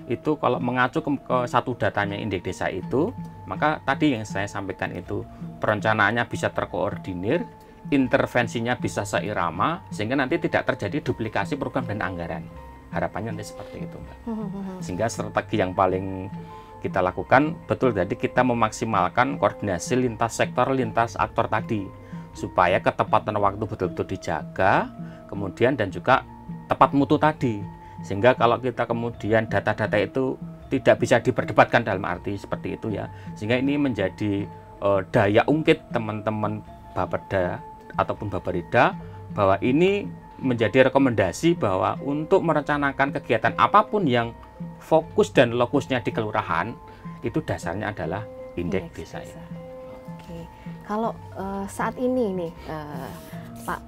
itu kalau mengacu ke satu datanya indeks desa itu, maka tadi yang saya sampaikan itu perencanaannya bisa terkoordinir, intervensinya bisa seirama, sehingga nanti tidak terjadi duplikasi program dan anggaran. Harapannya nanti seperti itu, Mbak. Sehingga strategi yang paling kita lakukan betul tadi kita memaksimalkan koordinasi lintas sektor, lintas aktor tadi, supaya ketepatan waktu betul-betul dijaga, kemudian dan juga tepat mutu tadi. Sehingga kalau kita kemudian data-data itu tidak bisa diperdebatkan dalam arti seperti itu ya, sehingga ini menjadi daya ungkit teman-teman Bapeda ataupun Bapeda bahwa ini menjadi rekomendasi bahwa untuk merencanakan kegiatan apapun yang fokus dan lokusnya di kelurahan itu dasarnya adalah indeks desa. Oke, kalau saat ini nih Pak,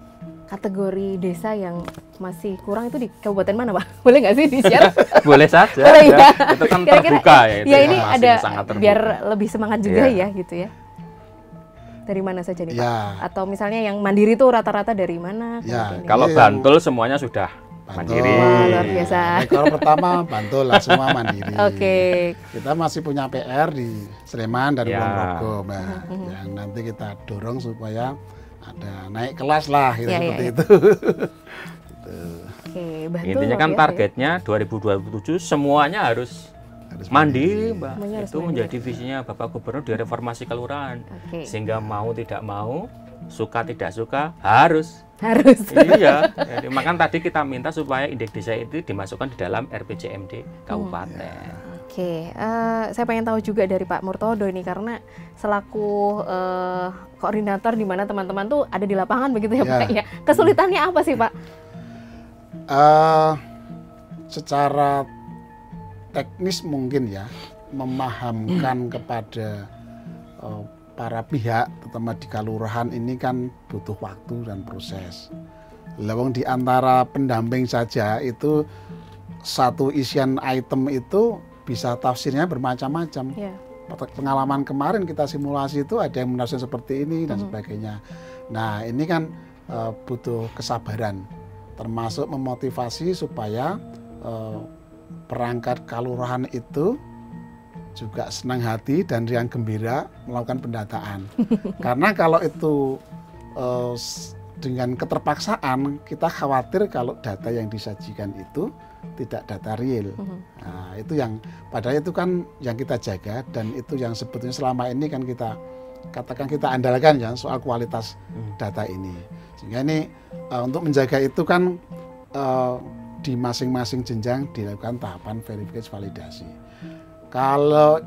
kategori desa yang masih kurang itu di kabupaten mana, Pak? Boleh nggak sih di-share? Boleh saja. Boleh, ya. Itu kan terbuka ya. Ya ini ada biar lebih semangat juga ya gitu ya. Dari mana saja nih, Pak? Atau misalnya yang mandiri itu rata-rata dari mana? Ya, kalau Bantul semuanya sudah mandiri. Wah, luar biasa. Rekor pertama Bantul lah, semua mandiri. Oke. Kita masih punya PR di Sleman dan Ponorogo, Mbak. Yang nanti kita dorong supaya ada naik kelas lah, gitu, seperti itu. Oke, Bantul. Intinya kan targetnya 2027 semuanya harus mandiri, Mbak. Itu menjadi visinya Bapak Gubernur di reformasi kelurahan. Sehingga mau tidak mau, suka tidak suka, harus. Iya. Jadi, makanya tadi kita minta supaya indeks desa itu dimasukkan di dalam RPJMD kabupaten. Oke, saya pengen tahu juga dari Pak Murtodo ini, karena selaku koordinator di mana teman-teman tuh ada di lapangan begitu ya, Pak ya. Kesulitannya apa sih, Pak? Secara teknis mungkin ya, memahamkan kepada para pihak, terutama di kelurahan ini kan butuh waktu dan proses. Lawang di antara pendamping saja itu satu isian item itu bisa tafsirnya bermacam-macam. Pengalaman kemarin kita simulasi itu ada yang menafsirkan seperti ini dan sebagainya. Nah ini kan butuh kesabaran, termasuk memotivasi supaya perangkat kelurahan itu juga senang hati dan riang gembira melakukan pendataan. Karena kalau itu dengan keterpaksaan, kita khawatir kalau data yang disajikan itu tidak data real. Nah, itu yang padahal itu kan yang kita jaga, dan itu yang sebetulnya selama ini kan kita katakan kita andalkan ya soal kualitas data ini. Sehingga ini untuk menjaga itu kan di masing-masing jenjang dilakukan tahapan verifikasi validasi. Kalau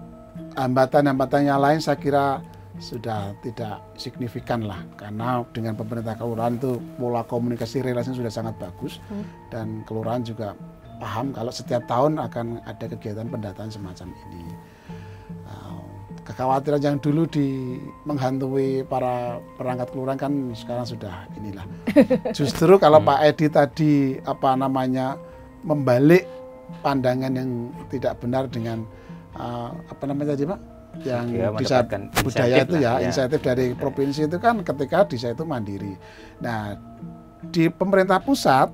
hambatan-hambatan yang lain saya kira sudah tidak signifikan lah, karena dengan pemerintah kelurahan itu pola komunikasi relasinya sudah sangat bagus, dan kelurahan juga paham kalau setiap tahun akan ada kegiatan pendataan semacam ini. Kekhawatiran yang dulu menghantui para perangkat kelurahan kan sekarang sudah inilah. Justru kalau Pak Edi tadi membalik pandangan yang tidak benar dengan tadi Pak, yang bisa budaya itu ya, inisiatif dari provinsi itu kan ketika desa itu mandiri. Nah di pemerintah pusat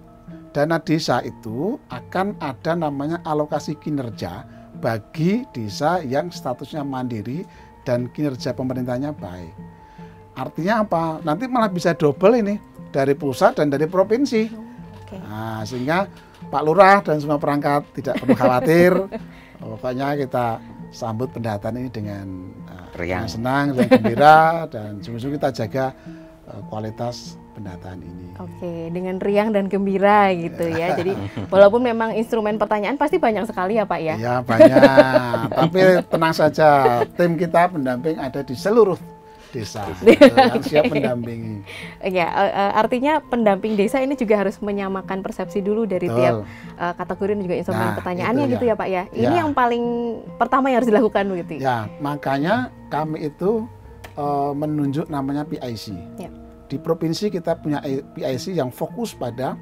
dana desa itu akan ada namanya alokasi kinerja bagi desa yang statusnya mandiri dan kinerja pemerintahnya baik. Artinya apa? Nanti malah bisa double ini dari pusat dan dari provinsi. Nah, sehingga Pak Lurah dan semua perangkat tidak perlu khawatir. Pokoknya kita sambut pendataan ini dengan senang dan gembira, dan sungguh-sungguh kita jaga kualitas pendataan ini. Oke, dengan riang dan gembira gitu ya. Jadi walaupun memang instrumen pertanyaan pasti banyak sekali ya Pak ya. Ya banyak, tapi tenang saja, tim kita pendamping ada di seluruh desa yang siap mendampingi. Ya, artinya pendamping desa ini juga harus menyamakan persepsi dulu dari tiap kategori dan juga instrumen pertanyaannya gitu ya Pak ya. Ini yang paling pertama yang harus dilakukan begitu. Ya, makanya kami itu menunjuk namanya PIC. Ya. Di provinsi kita punya PIC yang fokus pada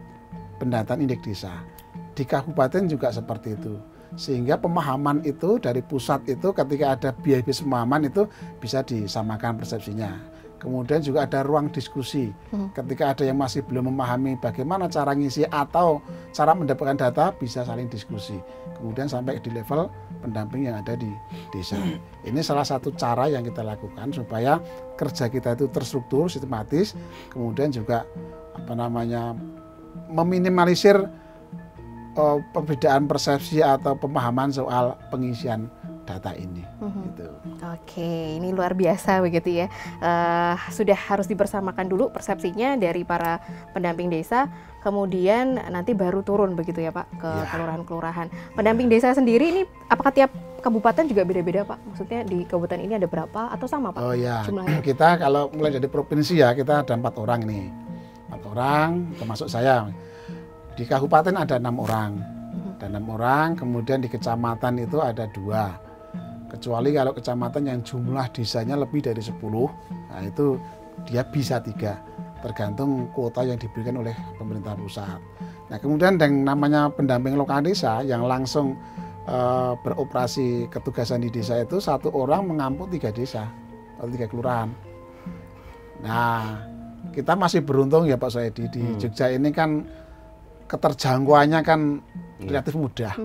pendataan indeks desa. Di kabupaten juga seperti itu. Sehingga pemahaman itu dari pusat itu ketika ada bias pemahaman itu bisa disamakan persepsinya. Kemudian juga ada ruang diskusi. Ketika ada yang masih belum memahami bagaimana cara ngisi atau cara mendapatkan data, bisa saling diskusi. Kemudian sampai di level pendamping yang ada di desa. Ini salah satu cara yang kita lakukan supaya kerja kita itu terstruktur, sistematis, kemudian juga meminimalisir perbedaan persepsi atau pemahaman soal pengisian data ini. Gitu. Oke, ini luar biasa begitu ya. Sudah harus dibersamakan dulu persepsinya dari para pendamping desa, kemudian nanti baru turun begitu ya Pak ke kelurahan-kelurahan. Pendamping desa sendiri ini apakah tiap kabupaten juga beda-beda Pak? Maksudnya di kabupaten ini ada berapa atau sama Pak? Oh ya, jumlahnya? Kita kalau mulai dari provinsi ya kita ada 4 orang nih, 4 orang termasuk saya. Di kabupaten ada 6 orang, kemudian di kecamatan itu ada 2. Kecuali kalau kecamatan yang jumlah desanya lebih dari 10, nah itu dia bisa 3, tergantung kuota yang diberikan oleh pemerintah pusat. Nah kemudian yang namanya pendamping lokal desa yang langsung beroperasi ketugasan di desa itu 1 orang mengampu 3 desa atau 3 kelurahan. Nah kita masih beruntung ya Pak Soedi, di Jogja ini kan keterjangkauannya kan relatif mudah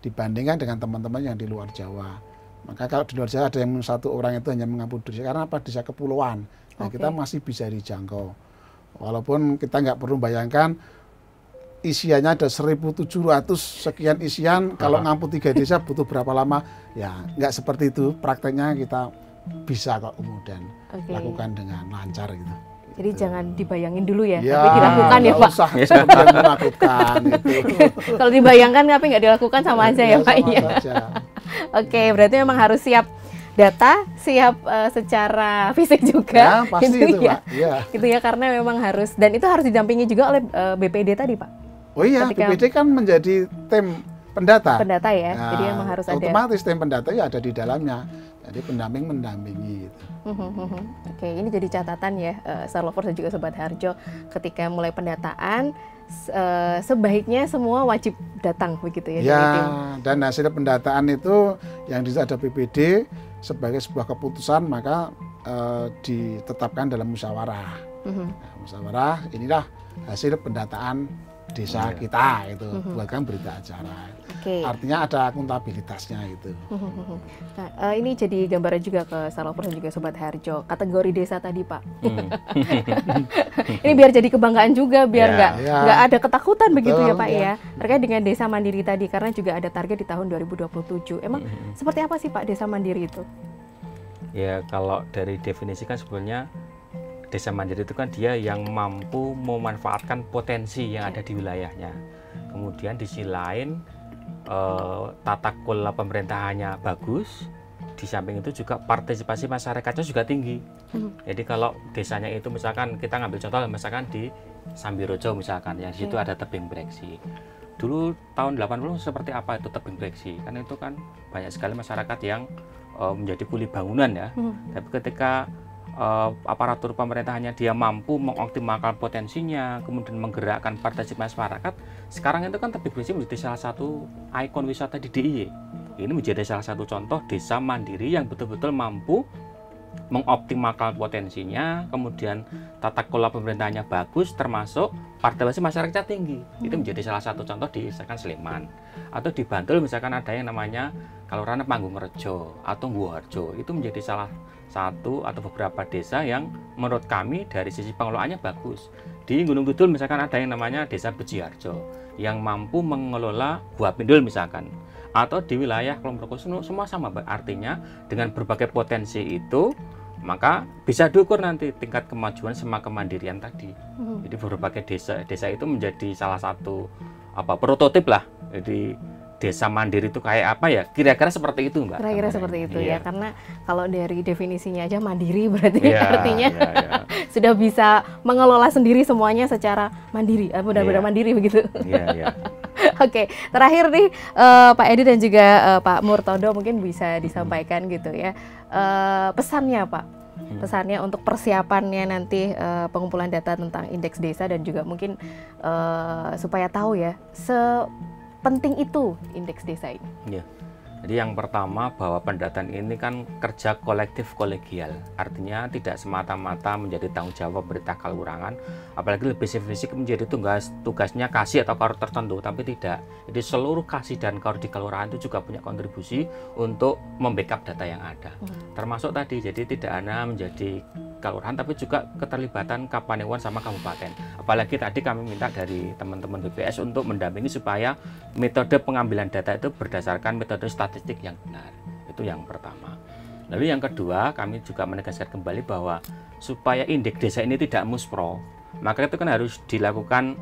dibandingkan dengan teman-teman yang di luar Jawa. Maka kalau di luar Jawa ada yang 1 orang itu hanya mengampu desa, karena apa? Desa kepulauan. Nah kita masih bisa dijangkau. Walaupun kita nggak perlu bayangkan isiannya ada 1.700 sekian isian, kalau ngampu 3 desa butuh berapa lama? Ya nggak seperti itu. Prakteknya kita bisa kok kemudian lakukan dengan lancar gitu. Jadi jangan dibayangin dulu ya, tapi dilakukan ya Pak. Usah melakukan itu. Kalau dibayangkan tapi nggak dilakukan sama aja ya Pak ya. Oke, berarti memang harus siap data, siap secara fisik juga. Ya, pasti gitu itu ya. Pak. Ya. Gitu ya, karena memang harus, dan itu harus didampingi juga oleh BPD tadi Pak. Oh iya, BPD kan menjadi tim pendata. Pendata ya, nah, jadi memang harus ada. Otomatis tim pendata ya ada di dalamnya. Jadi pendamping mendampingi gitu. Oke, ini jadi catatan ya, Star Lovers dan juga Sobat Harjo, ketika mulai pendataan sebaiknya semua wajib datang begitu ya. Ya, dan hasil pendataan itu yang ada BPD sebagai sebuah keputusan maka ditetapkan dalam musyawarah. Musyawarah inilah hasil pendataan desa kita itu, buatkan berita acara. Artinya ada akuntabilitasnya itu. Nah, ini jadi gambaran juga ke Star Lovers dan juga Sobat Harjo, kategori desa tadi Pak. Ini biar jadi kebanggaan juga, biar nggak ada ketakutan begitu ya Pak ya. Terkait dengan desa mandiri tadi, karena juga ada target di tahun 2027. Emang seperti apa sih Pak desa mandiri itu? Ya kalau dari definisi kan sebenarnya desa mandiri itu kan dia yang mampu memanfaatkan potensi yang ada di wilayahnya. Kemudian di sisi lain tata kelola pemerintahannya bagus, di samping itu juga partisipasi masyarakatnya juga tinggi. Jadi kalau desanya itu misalkan kita ngambil contoh misalkan di Sambirojo misalkan, yang situ ada tebing breksi. Dulu tahun 80 seperti apa itu tebing breksi? Kan itu kan banyak sekali masyarakat yang menjadi kuli bangunan ya. Tapi ketika aparatur pemerintahannya dia mampu mengoptimalkan potensinya, kemudian menggerakkan partisipasi masyarakat. Sekarang itu kan tebing breksi menjadi salah satu ikon wisata di DIY. Ini menjadi salah satu contoh desa mandiri yang betul-betul mampu mengoptimalkan potensinya, kemudian tata kelola pemerintahannya bagus, termasuk partisipasi masyarakat tinggi. Itu menjadi salah satu contoh di misalkan Sleman. Atau di Bantul misalkan ada yang namanya Kelurahan Panggung-Rejo atau Nggoharjo. Itu menjadi salah satu atau beberapa desa yang menurut kami dari sisi pengelolaannya bagus. Di Gunung Kidul misalkan ada yang namanya Desa Bejiharjo yang mampu mengelola buah pindul misalkan. Atau di wilayah Kulon Progo semua sama, artinya dengan berbagai potensi itu maka bisa diukur nanti tingkat kemajuan sama kemandirian tadi. Jadi berbagai desa itu menjadi salah satu prototip lah. Jadi desa mandiri itu kayak apa ya? Kira-kira seperti itu, Mbak. Kira-kira seperti itu ya, karena kalau dari definisinya aja mandiri berarti artinya sudah bisa mengelola sendiri semuanya secara mandiri, benar-benar mandiri begitu. Oke, terakhir nih Pak Edi dan juga Pak Murtodo mungkin bisa disampaikan gitu ya, pesannya Pak, pesannya untuk persiapannya nanti pengumpulan data tentang indeks desa dan juga mungkin supaya tahu ya penting itu indeks desa ini. Jadi yang pertama bahwa pendataan ini kan kerja kolektif kolegial, artinya tidak semata-mata menjadi tanggung jawab pemerintah kelurahan, apalagi lebih spesifik menjadi tugasnya kasih atau kaur tertentu, tapi tidak. Jadi seluruh kasih dan kaur di kelurahan itu juga punya kontribusi untuk membackup data yang ada, termasuk tadi. Jadi tidak hanya menjadi kelurahan, tapi juga keterlibatan Kapanewon sama kabupaten. Apalagi tadi kami minta dari teman-teman BPS untuk mendampingi supaya metode pengambilan data itu berdasarkan metode statistik yang benar. Itu yang pertama. Lalu yang kedua, kami juga menegaskan kembali bahwa supaya indeks desa ini tidak muspro, maka itu kan harus dilakukan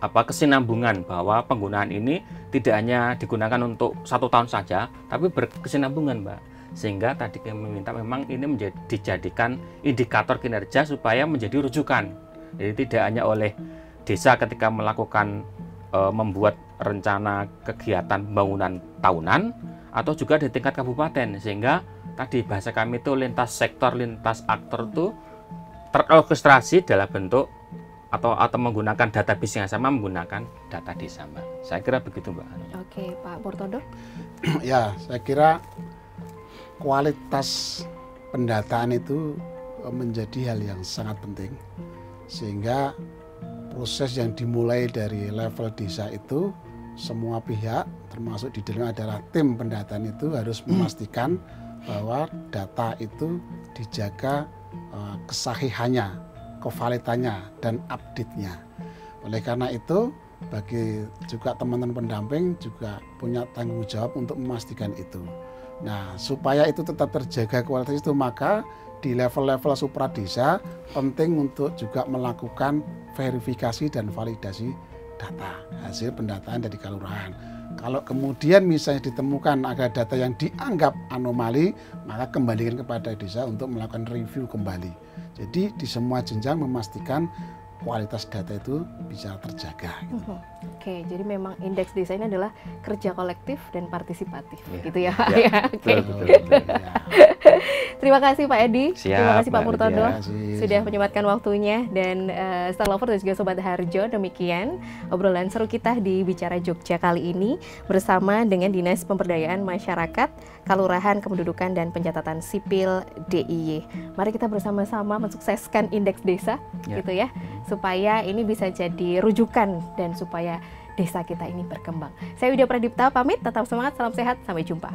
kesinambungan, bahwa penggunaan ini tidak hanya digunakan untuk 1 tahun saja, tapi berkesinambungan, Mbak. Sehingga tadi kami meminta memang ini dijadikan indikator kinerja supaya menjadi rujukan. Jadi tidak hanya oleh desa ketika melakukan membuat rencana kegiatan pembangunan tahunan, atau juga di tingkat kabupaten, sehingga tadi bahasa kami itu lintas sektor, lintas aktor itu terorkestrasi dalam bentuk atau menggunakan database yang sama, menggunakan data desa, Mbak. Saya kira begitu, Mbak. Oke, Pak Murtodo. Ya, saya kira kualitas pendataan itu menjadi hal yang sangat penting, sehingga proses yang dimulai dari level desa itu semua pihak termasuk di dalamnya adalah tim pendataan itu harus memastikan bahwa data itu dijaga kesahihannya, kevalitannya dan update-nya. Oleh karena itu bagi juga teman-teman pendamping juga punya tanggung jawab untuk memastikan itu. Nah, supaya itu tetap terjaga kualitas itu, maka di level-level supradesa penting untuk juga melakukan verifikasi dan validasi data hasil pendataan dari kelurahan. Kalau kemudian misalnya ditemukan ada data yang dianggap anomali, maka kembalikan kepada desa untuk melakukan review kembali. Jadi di semua jenjang memastikan kualitas data itu bisa terjaga. Gitu. Oke, jadi memang indeks desa ini adalah kerja kolektif dan partisipatif, gitu ya. Betul. Terima kasih Pak Edi, terima kasih Pak Murtodo sudah menyempatkan waktunya, dan Star Lover dan juga Sobat Harjo. Demikian obrolan seru kita di Bicara Jogja kali ini bersama dengan Dinas Pemberdayaan Masyarakat, Kelurahan, Kependudukan dan Pencatatan Sipil DIY. Mari kita bersama-sama mensukseskan indeks desa, gitu ya, supaya ini bisa jadi rujukan dan supaya desa kita ini berkembang. Saya Widya Pradipta pamit, tetap semangat, salam sehat, sampai jumpa.